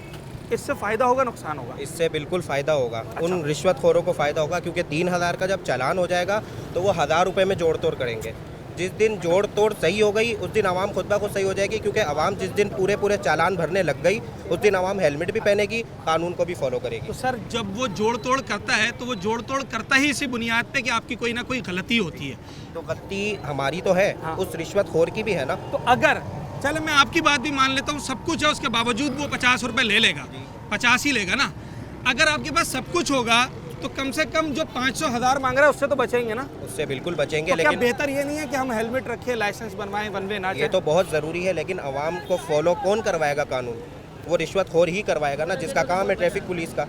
इससे फ़ायदा होगा नुकसान होगा? इससे बिल्कुल फ़ायदा होगा। उन रिश्वतखोरों को फ़ायदा होगा, क्योंकि 3000 का जब चालान हो जाएगा तो वो 1000 रुपये में जोड़ तोड़ करेंगे। जिस दिन जोड़ तोड़ सही हो गई उस दिन आवाम खुद ब खुद सही हो जाएगी, क्योंकि आवाम जिस दिन पूरे चालान भरने लग गई उस दिन आवाम हेलमेट भी पहनेगी, कानून को भी फॉलो करेगी। तो सर जब वो जोड़ तोड़ करता है तो वो जोड़ तोड़ करता ही इसी बुनियाद पे कि आपकी कोई ना कोई गलती होती है। तो गलती हमारी तो है, उस रिश्वतखोर की भी है ना। तो अगर चले मैं आपकी बात भी मान लेता हूँ, सब कुछ है उसके बावजूद वो 50 रुपये ले लेगा, 50 ही लेगा ना। अगर आपके पास सब कुछ होगा तो कम से कम जो 500 1000 मांग रहा है उससे तो बचेंगे ना? उससे बिल्कुल बचेंगे। तो लेकिन क्या बेहतर ये नहीं है कि हम हेलमेट रखें, लाइसेंस बनवाएं, वन वे ना जाए? ये तो बहुत ज़रूरी है, लेकिन आवाम को फॉलो कौन करवाएगा कानून? वो रिश्वतखोर ही करवाएगा ना, जिसका काम है ट्रैफिक पुलिस का,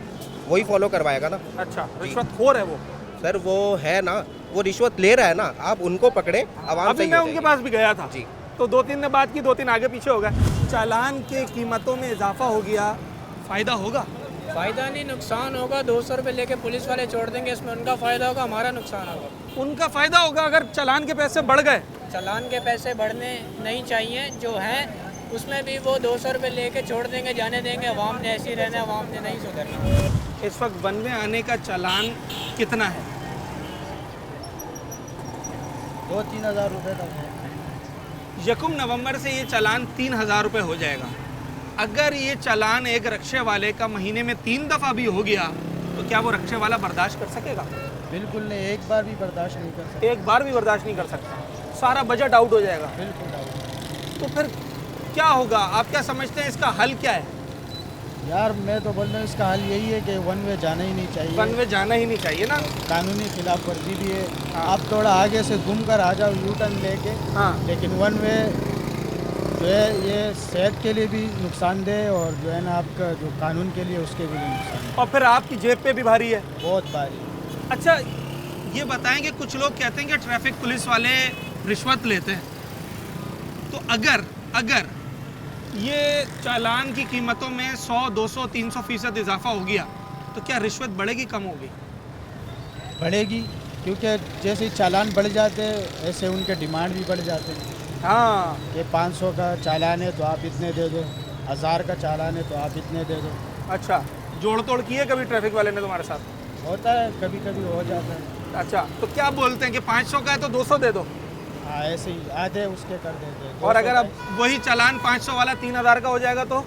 वही फॉलो करवाएगा ना। अच्छा, रिश्वतखोर है वो? सर वो है ना, वो रिश्वत ले रहा है ना, आप उनको पकड़े, आवाम अभी मैं उनके पास भी गया था जी, तो 2-3 ने बात की, 2-3 आगे पीछे हो गए। चालान के कीमतों में इजाफा हो गया, फ़ायदा होगा? फ़ायदा नहीं, नुकसान होगा। 200 रुपये लेके पुलिस वाले छोड़ देंगे, इसमें उनका फ़ायदा होगा, हमारा नुकसान होगा। उनका फ़ायदा होगा अगर चालान के पैसे बढ़ गए। चालान के पैसे बढ़ने नहीं चाहिए, जो हैं उसमें भी वो 200 रुपये लेके छोड़ देंगे, जाने देंगे। अवाम ने ऐसे ही रहना, अवाम ने नहीं सुधरना। इस वक्त वन वे आने का चालान कितना है? 2-3 हज़ार रुपये का है। यकम नवंबर से ये चालान 3,000 रुपये हो जाएगा। अगर ये चालान एक रक्शे वाले का महीने में 3 दफ़ा भी हो गया तो क्या वो रक्शे वाला बर्दाश्त कर सकेगा? बिल्कुल नहीं, एक बार भी बर्दाश्त नहीं कर सकता। एक बार भी बर्दाश्त नहीं कर सकता, सारा बजट आउट हो जाएगा। बिल्कुल आउट। तो फिर क्या होगा? आप क्या समझते हैं, इसका हल क्या है? यार मैं तो बोल रहा हूँ इसका हल यही है कि वन वे जाना ही नहीं चाहिए। वन वे जाना ही नहीं चाहिए ना। कानूनी खिलाफ वर्जी भी है। आप थोड़ा आगे से घूम कर आ जाओ यू टर्न लेके। हाँ। लेकिन वन वे जो है ये सेहत के लिए भी नुकसानदेह और जो है ना आपका जो कानून के लिए उसके भी नुकसान। और फिर आपकी जेब पे भी भारी है। बहुत भारी। अच्छा ये बताएं कि कुछ लोग कहते हैं कि ट्रैफिक पुलिस वाले रिश्वत लेते हैं, तो अगर ये चालान की कीमतों में 100, 200, 300% इजाफा हो गया तो क्या रिश्वत बढ़ेगी कम होगी? बढ़ेगी, क्योंकि जैसे ही चालान बढ़ जाते हैं ऐसे उनके डिमांड भी बढ़ जाते हैं। हाँ, कि 500 का चालान है तो आप इतने दे दो, 1000 का चालान है तो आप इतने दे दो। अच्छा, जोड़ तोड़ की है कभी ट्रैफिक वाले ने तुम्हारे साथ? होता है, कभी कभी हो जाता है। अच्छा, तो क्या बोलते हैं कि 500 का है तो 200 दे दो? हाँ, ऐसे ही आधे उसके कर देते हैं। और अगर अब वही चालान 500 वाला 3,000 का हो जाएगा तो?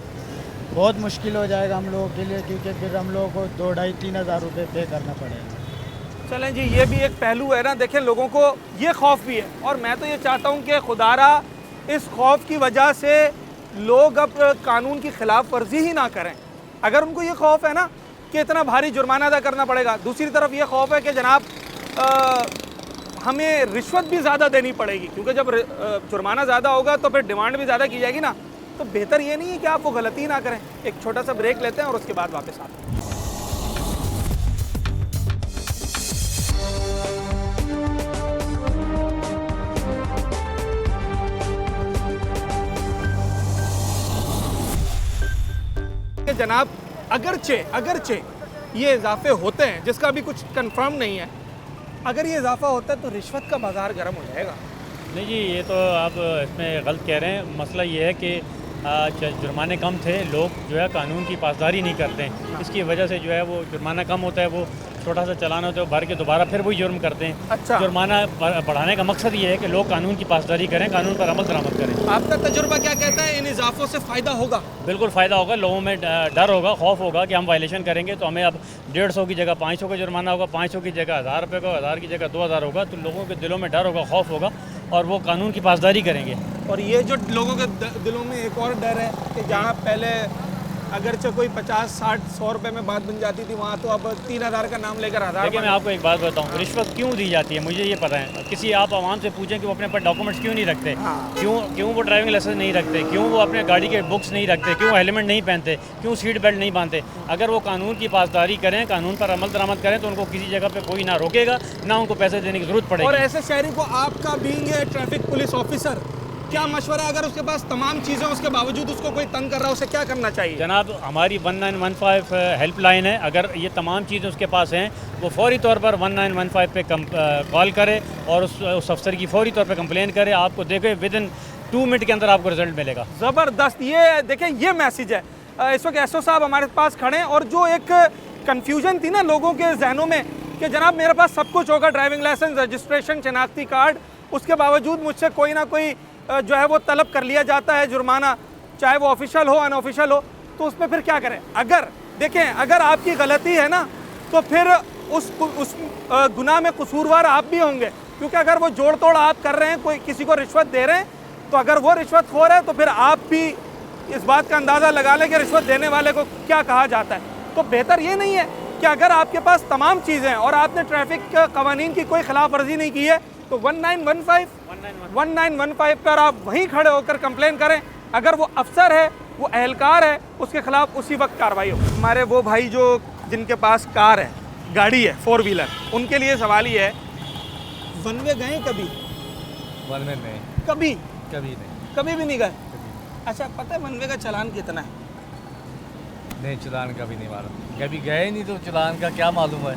बहुत मुश्किल हो जाएगा हम लोगों के लिए, क्योंकि फिर हम लोगों को 2-2.5-3 हज़ार रुपये पे करना पड़ेगा। चलें जी, ये भी एक पहलू है ना। देखें, लोगों को ये खौफ भी है, और मैं तो ये चाहता हूँ कि खुदारा इस खौफ की वजह से लोग अब कानून की खिलाफ वर्जी ही ना करें। अगर उनको ये खौफ है ना कि इतना भारी जुर्माना अदा करना पड़ेगा, दूसरी तरफ ये खौफ है कि जनाब हमें रिश्वत भी ज़्यादा देनी पड़ेगी, क्योंकि जब जुर्माना ज़्यादा होगा तो फिर डिमांड भी ज़्यादा की जाएगी ना। तो बेहतर ये नहीं है कि आप वो गलती ना करें। एक छोटा सा ब्रेक लेते हैं और उसके बाद वापस आते हैं। जनाब, अगरचे ये इजाफे होते हैं, जिसका अभी कुछ कंफर्म नहीं है, अगर ये इजाफा होता है तो रिश्वत का बाजार गर्म हो जाएगा। नहीं जी, ये तो आप इसमें गलत कह रहे हैं। मसला ये है कि जुर्माने कम थे, लोग जो है कानून की पासदारी नहीं करते हैं, इसकी वजह से जो है वो जुर्माना कम होता है, वो छोटा सा चालान होता है, वो भर के दोबारा फिर वही जुर्म करते हैं। अच्छा। जुर्माना बढ़ाने का मकसद ये है कि लोग कानून की पासदारी करें, कानून पर अमल दरामद करें। आपका तजुर्बा क्या कहता है, इन इजाफों से फ़ायदा होगा? बिल्कुल फ़ायदा होगा, लोगों में डर होगा, खौफ होगा कि हम वायलेशन करेंगे तो हमें अब 150 की जगह 500 का जुर्माना होगा, 500 की जगह 1000 रुपये का, 1000 की जगह 2000 होगा। तो लोगों के दिलों में डर होगा, खौफ होगा, और वो कानून की पासदारी करेंगे। और ये जो लोगों के दिलों में एक और डर है कि जहाँ पहले अगरचे कोई 50, 60, 100 रुपये में बात बन जाती थी, वहाँ तो अब 3000 का नाम लेकर 1000। देखिए, मैं आपको एक बात बताऊँ, रिश्वत क्यों दी जाती है मुझे ये पता है। किसी आप आवाम से पूछें कि वो अपने पास डॉक्यूमेंट्स क्यों नहीं रखते, क्यों वो ड्राइविंग लाइसेंस नहीं रखते, क्यों वो अपने गाड़ी के बुक्स नहीं रखते, क्यों हेलमेट नहीं पहनते, क्यों सीट बेल्ट नहीं बांधते। अगर वो कानून की पासदारी करें, कानून पर अमल दरामद करें, तो उनको किसी जगह पर कोई ना रोकेगा, ना उनको पैसे देने की जरूरत पड़ेगी। और ऐसे शहरी को आपका बीइंग ट्रैफिक पुलिस ऑफिसर क्या मशवरा है, अगर उसके पास तमाम चीज़ें उसके बावजूद उसको कोई तंग कर रहा है, उसे क्या करना चाहिए? जनाब, हमारी 1915 हेल्पलाइन है, अगर ये तमाम चीज़ें उसके पास हैं, वो फौरी तौर पर 1915 पे कॉल करे और उस अफसर की फौरी तौर पर कंप्लेन करे। आपको देखें विदिन 2 मिनट के अंदर आपको रिजल्ट मिलेगा। ज़बरदस्त। ये देखें, ये मैसेज है। इस वक्त एसओ साहब हमारे पास खड़े हैं, और जो एक कन्फ्यूजन थी ना लोगों के जहनों में कि जनाब मेरे पास सब कुछ होगा, ड्राइविंग लाइसेंस, रजिस्ट्रेशन, शनाख्ती कार्ड, उसके बावजूद मुझसे कोई ना कोई जो है वो तलब कर लिया जाता है जुर्माना, चाहे वो ऑफिशियल हो अनऑफिशियल हो, तो उसमें फिर क्या करें? अगर देखें, अगर आपकी गलती है ना तो फिर उस गुनाह में कसूरवार आप भी होंगे, क्योंकि अगर वो जोड़ तोड़ आप कर रहे हैं, कोई किसी को रिश्वत दे रहे हैं, तो अगर वो रिश्वतखोर है तो फिर आप भी इस बात का अंदाज़ा लगा लें कि रिश्वत देने वाले को क्या कहा जाता है। तो बेहतर ये नहीं है कि अगर आपके पास तमाम चीज़ें और आपने ट्रैफिक कवानीन की कोई खिलाफ वर्जी नहीं की है तो 1915 पर आप वहीं खड़े होकर कंप्लेन करें। अगर वो अफसर है, वो अहलकार है, उसके खिलाफ उसी वक्त कार्रवाई हो। हमारे वो भाई जो जिनके पास कार है, गाड़ी है, 4 व्हीलर, उनके लिए सवाल ही है, वन वे गए कभी? वन वे नहीं, कभी नहीं, कभी भी नहीं गए। अच्छा, पता है वन वे का चालान कितना है? नहीं, चालान का भी नहीं मालूम, कभी गए नहीं तो चालान का क्या मालूम है।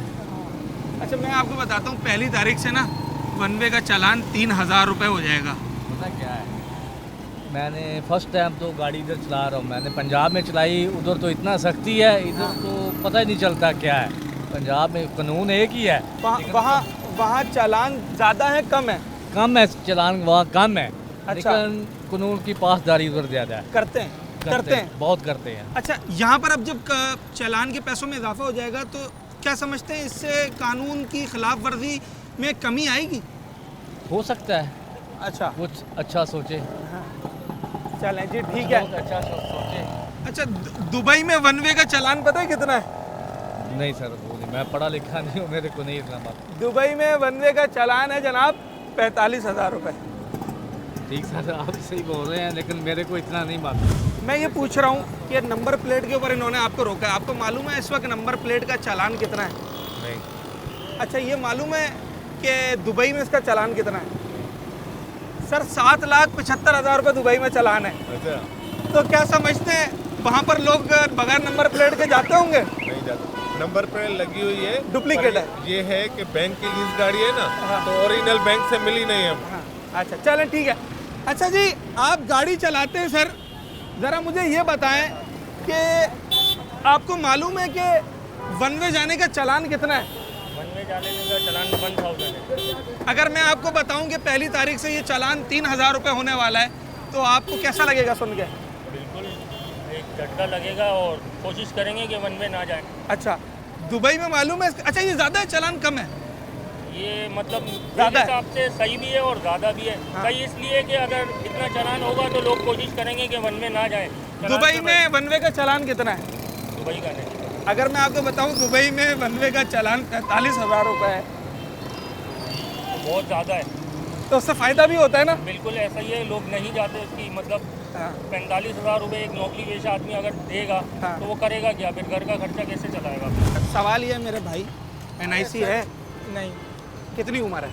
अच्छा, मैं आपको बताता हूँ, 1 तारीख से ना वन वे का चालान 3,000 रुपये हो जाएगा। पता क्या है, मैंने फर्स्ट टाइम तो गाड़ी इधर चला रहा हूँ, मैंने पंजाब में चलाई, उधर तो इतना सख्ती है, इधर तो पता ही नहीं चलता क्या है। पंजाब में कानून एक ही है, वहाँ चालान ज़्यादा है कम है? कम है चालान, वहाँ कम है। अच्छा। लेकिन कानून की पासदारी उधर ज़्यादा है। करते हैं बहुत करते हैं। अच्छा, यहाँ पर अब जब चालान के पैसों में इजाफा हो जाएगा तो क्या समझते हैं इससे कानून की खिलाफ वर्जी में कमी आएगी? हो सकता है। अच्छा, कुछ अच्छा सोचे। चलें जी, ठीक है। अच्छा सोचे। अच्छा, दुबई में वन वे का चालान पता है कितना है? नहीं सर, वो नहीं, मैं पढ़ा लिखा नहीं हूँ, मेरे को नहीं इतना बात। दुबई में वन वे का चालान है जनाब 45,000 रुपये। ठीक सर, आप सही बोल रहे हैं, लेकिन मेरे को इतना नहीं मालूम। मैं ये पूछ रहा हूँ कि नंबर प्लेट के ऊपर इन्होंने आपको रोका है, आपको मालूम है इस वक्त नंबर प्लेट का चालान कितना है? नहीं। अच्छा, ये मालूम है कि दुबई में इसका चालान कितना है? सर 7,75,000 रुपये दुबई में चालान है। अच्छा, तो क्या समझते हैं वहाँ पर लोग बगैर नंबर प्लेट के जाते होंगे? नहीं जाता। नंबर प्लेट लगी हुई है, डुप्लीकेट है। ये है कि बैंक की लीज गाड़ी है ना, तो ओरिजिनल बैंक से मिली नहीं है। अच्छा, चलें ठीक है। अच्छा जी, आप गाड़ी चलाते हैं सर, ज़रा मुझे ये बताएं कि आपको मालूम है कि वन वे जाने का चालान कितना है? वन वे जाने का चालान 1,000 है। अगर मैं आपको बताऊं कि पहली तारीख से ये चालान 3,000 रुपये होने वाला है तो आपको कैसा लगेगा सुन के? बिल्कुल एक झटका लगेगा और कोशिश करेंगे कि वन वे ना जाए। अच्छा, दुबई में मालूम है? अच्छा, ये ज़्यादा है चालान कम है? ये मतलब ज़्यादा है। हिसाब से सही भी है और ज़्यादा भी है। सही इसलिए कि अगर इतना चालान होगा तो लोग कोशिश करेंगे कि वन वे ना जाए। दुबई में वन वे का चालान कितना है? दुबई का नहीं, अगर मैं आपको बताऊं दुबई में वन वे का चालान 45,000 रुपये है, बहुत ज़्यादा है। तो उससे फ़ायदा भी होता है ना? बिल्कुल ऐसा ही है, लोग नहीं जाते उसकी मतलब 45,000 रुपये एक नौकरी पेशा आदमी अगर देगा तो वो करेगा क्या, फिर घर का खर्चा कैसे चलाएगा? सवाल ये है मेरे भाई, NIC है? नहीं। कितनी उम्र है?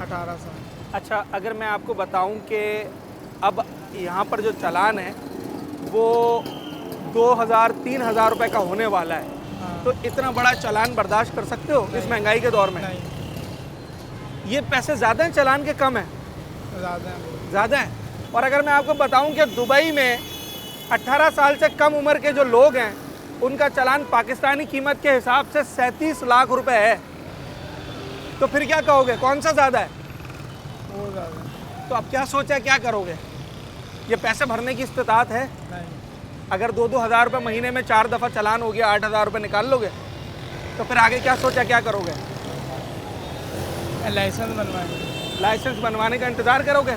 18 साल। अच्छा, अगर मैं आपको बताऊं कि अब यहाँ पर जो चालान है वो 2,000-3,000 रुपये का होने वाला है, तो इतना बड़ा चालान बर्दाश्त कर सकते हो इस महंगाई के दौर में? ये पैसे ज़्यादा हैं चालान के कम है? ज़्यादा है। और अगर मैं आपको बताऊं कि दुबई में 18 साल से कम उम्र के जो लोग हैं उनका चालान पाकिस्तानी कीमत के हिसाब से 37 लाख रुपए है, तो फिर क्या कहोगे, कौन सा ज़्यादा है? वो ज़्यादा। तो अब क्या सोचा है, क्या करोगे? ये पैसे भरने की इस्तिताअत है? नहीं। अगर 2-2 हज़ार रुपये महीने में 4 दफ़ा चालान हो गया, 8,000 रुपये निकाल लोगे, तो फिर आगे क्या सोचा, क्या करोगे? लाइसेंस बनवाएंगे। लाइसेंस बनवाने का इंतज़ार करोगे?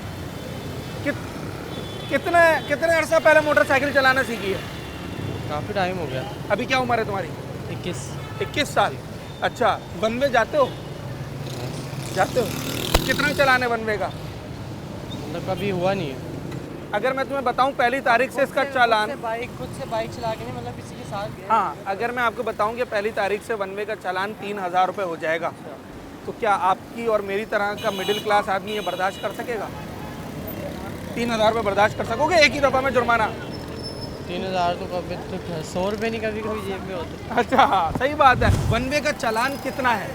कितने अरसा पहले मोटरसाइकिल चलाना सीखी है? काफ़ी टाइम हो गया। अभी क्या उम्र है तुम्हारी? 21 साल। अच्छा, वन वे जाते हो? जाते हो? कितना चालान है वन वे का? मतलब कभी हुआ नहीं है। अगर मैं तुम्हें बताऊं पहली तारीख से इसका चालान, खुद से बाइक चला के नहीं, मतलब किसी के साथ गए। हाँ, अगर मैं आपको बताऊं कि पहली तारीख से वन वे का चालान 3,000 रुपये हो जाएगा, तो क्या आपकी और मेरी तरह का मिडिल क्लास आदमी ये बर्दाश्त कर सकेगा? 3,000 रुपये बर्दाश्त कर सकोगे एक ही दफ़ा में जुर्माना? 3,000 तो कभी तो 100 रुपये नहीं कभी कभी जेब में होते। अच्छा, सही बात है। वन वे का चालान कितना है?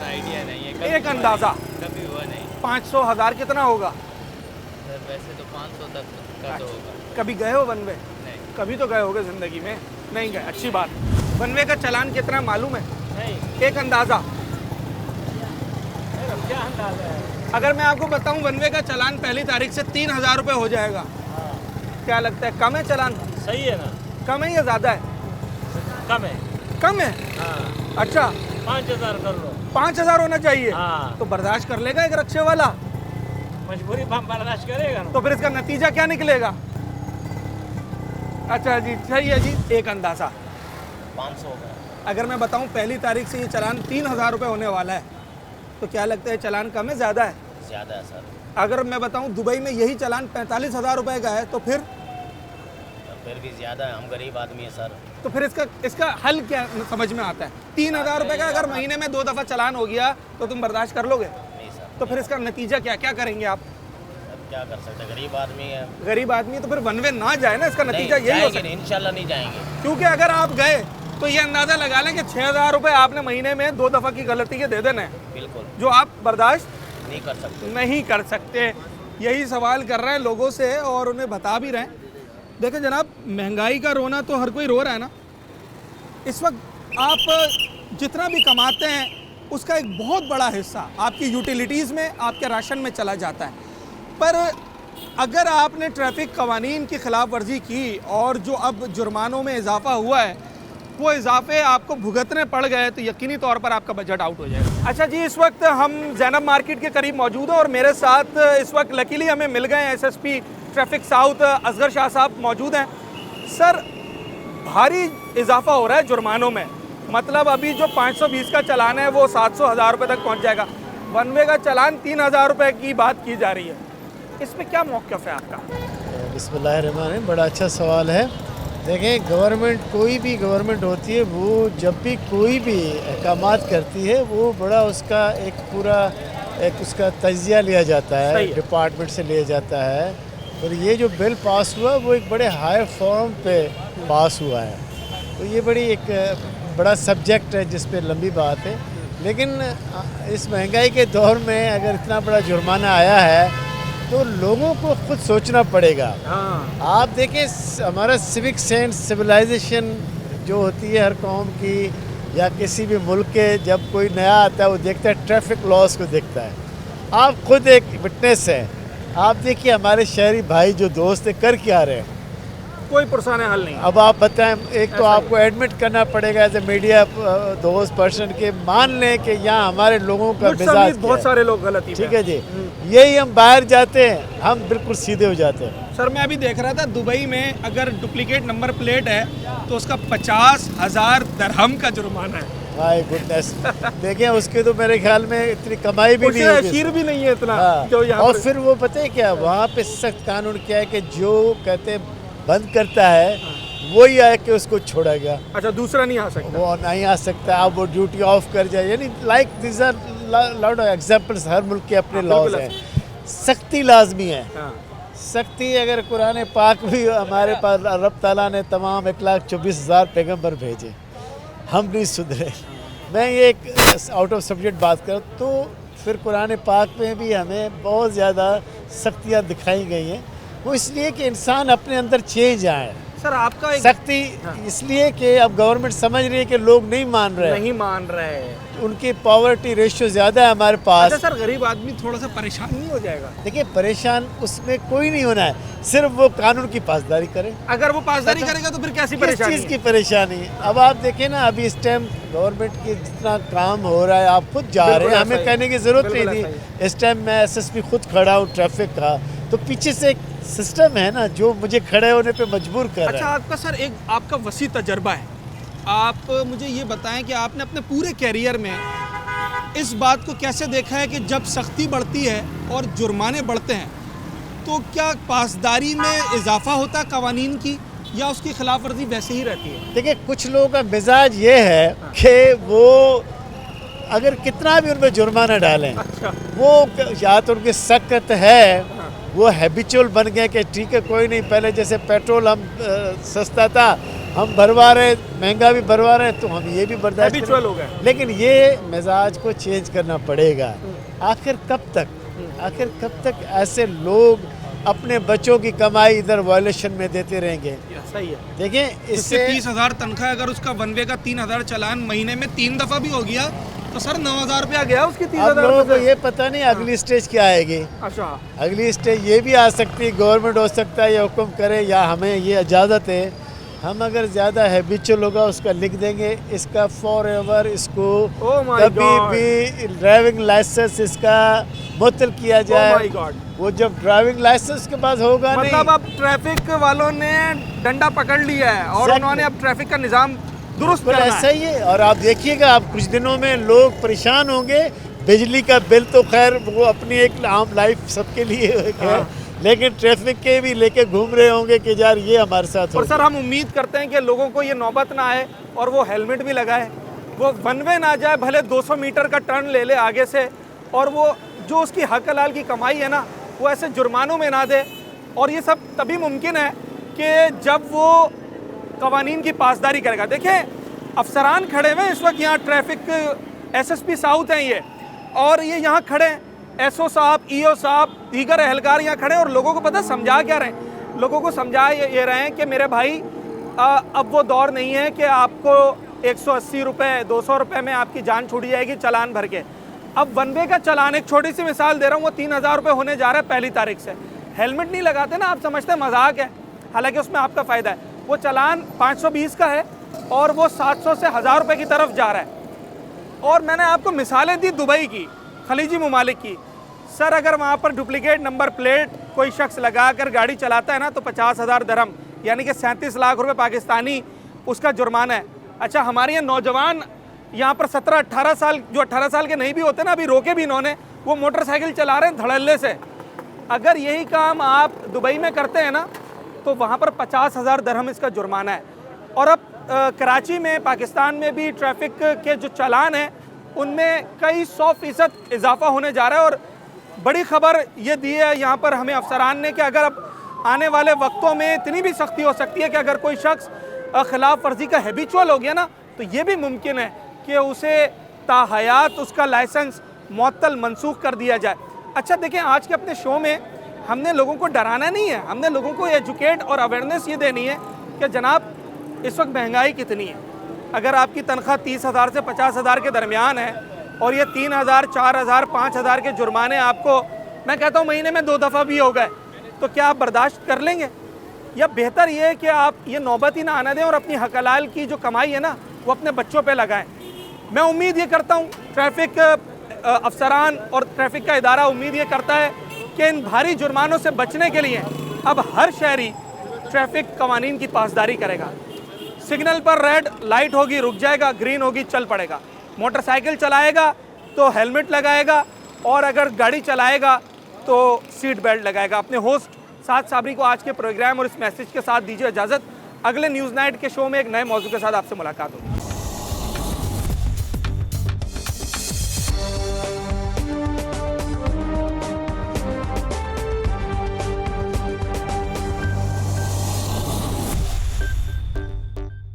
आइडिया नहीं है, एक अंदाज़ा? कभी हुआ नहीं। 500, 1,000 कितना होगा? सर वैसे तो 500 तक का तो होगा। कभी गए हो वन वे? नहीं। कभी तो गए होगे ज़िंदगी में? नहीं गए, अच्छी बात। वन वे का चालान कितना मालूम है? नहीं। एक अंदाज़ा? क्या अंदाजा है? अगर मैं आपको बताऊं वन वे का चालान पहली तारीख से 3,000 रुपये हो जाएगा, क्या लगता है कम है चालान? सही है ना? कम है या ज़्यादा है? कम है। कम है? हाँ। अच्छा, 5,000 कर लो। 5,000 होना चाहिए? हाँ। तो बर्दाश्त कर लेगा एक रिक्शे वाला? मजबूरी बर्दाश्त करेगा ना। तो फिर इसका नतीजा क्या निकलेगा? अच्छा जी, सही है जी, एक अंदाज़ा 500 होगा। अगर मैं बताऊं पहली तारीख से ये चालान 3,000 रुपये होने वाला है, तो क्या लगता है चालान कम है ज़्यादा है? ज़्यादा है सर। अगर मैं बताऊं दुबई में यही चालान 45,000 रुपये का है, तो फिर भी ज़्यादा है, हम गरीब आदमी है सर। तो फिर इसका हल क्या समझ में आता है? 3,000 रुपये का अगर महीने में 2 दफ़ा चालान हो गया तो तुम बर्दाश्त कर लोगे? नहीं सर। तो फिर इसका नतीजा क्या करेंगे आप? क्या कर सकते, गरीब आदमी है। गरीब आदमी है तो फिर वन वे ना जाए ना, इसका नतीजा यही हो सकता है। इंशाल्लाह नहीं जाएंगे, क्योंकि अगर आप गए तो ये अंदाज़ा लगा लें कि 6,000 रुपये आपने महीने में 2 दफ़ा की गलती के दे देना है, बिल्कुल, जो आप बर्दाश्त नहीं कर सकते। नहीं कर सकते, यही सवाल कर रहे हैं लोगों से और उन्हें बता भी रहे हैं। देखें जनाब, महंगाई का रोना तो हर कोई रो रहा है ना। इस वक्त आप जितना भी कमाते हैं उसका एक बहुत बड़ा हिस्सा आपकी यूटिलिटीज़ में, आपके राशन में चला जाता है। पर अगर आपने ट्रैफिक कवानीन की खिलाफ वर्जी की और जो अब जुर्मानों में इजाफा हुआ है वो इजाफे आपको भुगतने पड़ गए तो यकीनी तौर पर आपका बजट आउट हो जाएगा। अच्छा जी, इस वक्त हम ज़ैनब मार्केट के करीब मौजूद हैं और मेरे साथ इस वक्त लकीली हमें मिल गए SSP traffic south Asghar Shah साहब मौजूद हैं। सर, भारी इजाफा हो रहा है जुर्मानों में, मतलब अभी जो 520 का चालान है वो 700-1000 रुपये तक पहुँच जाएगा। 1 वे का चालान 3000 रुपये की बात की जा रही है, इसमें क्या मौक़िफ़ है आपका? बिस्मिल्लाहिर्रहमानिर्रहीम, बड़ा अच्छा सवाल है। देखें, गवर्नमेंट कोई भी गवर्नमेंट होती है वो जब भी कोई भी अहकामात करती है वो बड़ा उसका एक पूरा एक उसका तजिया लिया जाता है, डिपार्टमेंट से लिया जाता है। और ये जो बिल पास हुआ वो एक बड़े हाई फॉर्म पे पास हुआ है, तो ये बड़ी एक बड़ा सब्जेक्ट है जिस पे लंबी बात है। लेकिन इस महंगाई के दौर में अगर इतना बड़ा जुर्माना आया है तो लोगों को खुद सोचना पड़ेगा। आप देखें, हमारा सिविक सेंस, सिविलाइजेशन जो होती है हर कौम की या किसी भी मुल्क के, जब कोई नया आता है वो देखता है ट्रैफिक लॉस को देखता है। आप खुद एक विटनेस हैं। आप देखिए हमारे शहरी भाई जो दोस्त है कर क्या रहे हैं, कोई पुरसाने हल नहीं। अब आप बताएं, एक तो आपको एडमिट करना पड़ेगा एज ए मीडिया दोस्त पर्सन के, मान लें कि यहाँ हमारे लोगों का मिजाज बहुत सारे लोग गलती, ठीक है जी, यही हम बाहर जाते हैं हम बिल्कुल सीधे हो जाते हैं। सर, मैं अभी देख रहा था दुबई में अगर डुप्लीकेट नंबर प्लेट है तो उसका 50,000 दरहम का जुर्माना है। माय गुडनेस, देखें उसके तो मेरे ख्याल में इतनी कमाई भी नहीं होगी, शीर भी नहीं है इतना। जो और फिर वो पता है क्या, वहाँ पे सख्त कानून क्या है कि जो कहते बंद करता है वही आके उसको छोड़ेगा। अच्छा, दूसरा नहीं आ सकता, वो नहीं आ सकता। अब वो ड्यूटी ऑफ कर जाए, यानी like this are lot of examples, हर मुल्क के अपने लॉज हैं। सख्ती लाजमी है, सख्ती। अगर कुरान पाक भी हमारे पास रब ताला ने तमाम 1,24,000 पैगम्बर भेजे, हम नहीं सुधरे। मैं ये एक आउट ऑफ सब्जेक्ट बात करूँ तो फिर कुरान पाक में भी हमें बहुत ज़्यादा सख्तियाँ दिखाई गई हैं। वो इसलिए कि इंसान अपने अंदर चेंज आए। सर, आपका सख्ती इसलिए कि अब गवर्नमेंट समझ रही है कि लोग नहीं मान रहे, उनकी पॉवर्टी रेशियो ज़्यादा है हमारे पास। अच्छा सर, गरीब आदमी थोड़ा सा परेशान नहीं हो जाएगा? देखिए, परेशान उसमें कोई नहीं होना है, सिर्फ वो कानून की पासदारी करे। अगर वो पासदारी करेगा तो फिर कैसी परेशानी? किस चीज़ की परेशानी? अब आप देखें ना, अभी इस टाइम गवर्नमेंट की जितना काम हो रहा है, आप खुद जा रहे हैं, हमें कहने की ज़रूरत नहीं थी। इस टाइम मैं SSP खुद खड़ा हूँ ट्रैफिक का, तो पीछे से एक सिस्टम है ना जो मुझे खड़े होने पे मजबूर कर रहा है। अच्छा, आपका सर एक आपका वसी तजर्बा है, आप मुझे ये बताएं कि आपने अपने पूरे कैरियर में इस बात को कैसे देखा है कि जब सख्ती बढ़ती है और जुर्माने बढ़ते हैं तो क्या पासदारी में इजाफा होता है कवानीन की, या उसकी खिलाफ वर्जी वैसे ही रहती है? देखिए, कुछ लोगों का मिजाज ये है कि वो अगर कितना भी उनमें जुर्माना डालें, वो या तो उनकी सख्त है, वो हैबिचुअल बन गए कि ठीक है कोई नहीं, पहले जैसे पेट्रोल हम सस्ता था हम भरवा रहे, महंगा भी भरवा रहे, तो हम ये भी बर्दाश्त हैबिचुअल हो गए। लेकिन ये मिजाज को चेंज करना पड़ेगा। आखिर कब तक ऐसे लोग अपने बच्चों की कमाई इधर वायलेशन में देते रहेंगे? सही है। देखें, इससे 30,000 तनख्वाह, अगर उसका 1 वे का 3,000 चालान महीने में 3 दफ़ा भी हो गया तो सर 9,000 रुपया गया उसकी 30,000। लोगों को ये पता नहीं अगली स्टेज क्या आएगी। अच्छा, अगली स्टेज ये भी आ सकती है, गवर्नमेंट हो सकता है ये हुक्म करे या हमें ये इजाज़त है, हम अगर ज़्यादा हैबिचुअल होगा उसका लिख देंगे, इसका फॉरएवर इसको कभी भी ड्राइविंग लाइसेंस इसका मुअत्तल किया जाए। वो जब ड्राइविंग लाइसेंस के पास होगा मतलब नहीं, अब ट्रैफिक वालों ने डंडा पकड़ लिया है और उन्होंने अब ट्रैफिक का निज़ाम दुरुस्त करना है। ऐसा ही है। और आप देखिएगा, आप कुछ दिनों में लोग परेशान होंगे। बिजली का बिल तो खैर वो अपनी एक आम लाइफ सबके लिए है, लेकिन ट्रैफिक के भी लेके घूम रहे होंगे कि यार ये हमारे साथ और सर हम उम्मीद करते हैं कि लोगों को ये नौबत ना आए और वो हेलमेट भी लगाए, वो 1 वे ना जाए, भले 200 मीटर का टर्न ले ले आगे से, और वो जो उसकी हक हलाल की कमाई है ना वो ऐसे जुर्मानों में ना दे। और ये सब तभी मुमकिन है कि जब वो कवानीन की पासदारी करेगा। देखें, अफसरान खड़े हुए इस वक्त यहाँ, ट्रैफिक SSP साउथ हैं ये, और ये यहाँ खड़े हैं। एसओ साहब, ईओ साहब, दीगर एहलकार यहाँ खड़े हैं और लोगों को पता समझा क्या रहे हैं? लोगों को समझा ये रहे हैं कि मेरे भाई अब वो दौर नहीं है कि आपको 180 रुपये 200 रुपये में आपकी जान छूट जाएगी चालान भर के। अब वन वे का चालान, एक छोटी सी मिसाल दे रहा हूँ, वो 3000 रुपये होने जा रहा है पहली तारीख से। हेलमेट नहीं लगाते ना, आप समझते हैं मजाक है, हालांकि उसमें आपका फ़ायदा है। वो चालान 520 का है और वो 700 से 1000 रुपये की तरफ जा रहा है। और मैंने आपको मिसालें दी दुबई की, खलीजी ममालिक की। सर अगर वहाँ पर डुप्लीकेट नंबर प्लेट कोई शख्स लगा कर गाड़ी चलाता है ना तो 50,000 दरहम यानी कि 37 लाख रुपए पाकिस्तानी उसका जुर्माना है। अच्छा, हमारे यहाँ नौजवान यहाँ पर 17-18 साल, जो 18 साल के नहीं भी होते ना, अभी रोके भी इन्होंने, वो मोटरसाइकिल चला रहे हैं धड़ल्ले से। अगर यही काम आप दुबई में करते हैं ना तो वहाँ पर 50,000 दरहम इसका जुर्माना है। और अब कराची में, पाकिस्तान में भी ट्रैफिक के जो चालान हैं उनमें कई 100% इजाफा होने जा रहा है। और बड़ी खबर ये दी है यहाँ पर हमें अफसरान ने कि अगर अब आने वाले वक्तों में इतनी भी सख्ती हो सकती है कि अगर कोई शख्स खिलाफ वर्जी का हैबिचुअल हो गया ना तो ये भी मुमकिन है कि उसे ताहयात उसका लाइसेंस मुअत्तल मनसूख कर दिया जाए। अच्छा देखें, आज के अपने शो में हमने लोगों को डराना नहीं है, हमने लोगों को एजुकेट और अवेयरनेस ये देनी है कि जनाब इस वक्त महंगाई कितनी है। अगर आपकी तनख्वाह 30,000 से 50,000 के दरमियान है और ये 3,000, 4,000, 5,000 के जुर्माने आपको, मैं कहता हूँ महीने में 2 दफ़ा भी हो गए, तो क्या आप बर्दाश्त कर लेंगे? या बेहतर ये है कि आप ये नौबत ही ना आने दें और अपनी हक हलाल की जो कमाई है ना वो अपने बच्चों पे लगाएं। मैं उम्मीद ये करता हूँ ट्रैफिक अफसरान और ट्रैफिक का इदारा उम्मीद ये करता है कि इन भारी जुर्मानों से बचने के लिए अब हर शहरी ट्रैफिक कवानीन की पासदारी करेगा। सिग्नल पर रेड लाइट होगी रुक जाएगा, ग्रीन होगी चल पड़ेगा। मोटरसाइकिल चलाएगा तो हेलमेट लगाएगा और अगर गाड़ी चलाएगा तो सीट बेल्ट लगाएगा। अपने होस्ट साद साबरी को आज के प्रोग्राम और इस मैसेज के साथ दीजिए इजाज़त। अगले न्यूज़ नाइट के शो में एक नए मौजू के साथ आपसे मुलाकात होगी।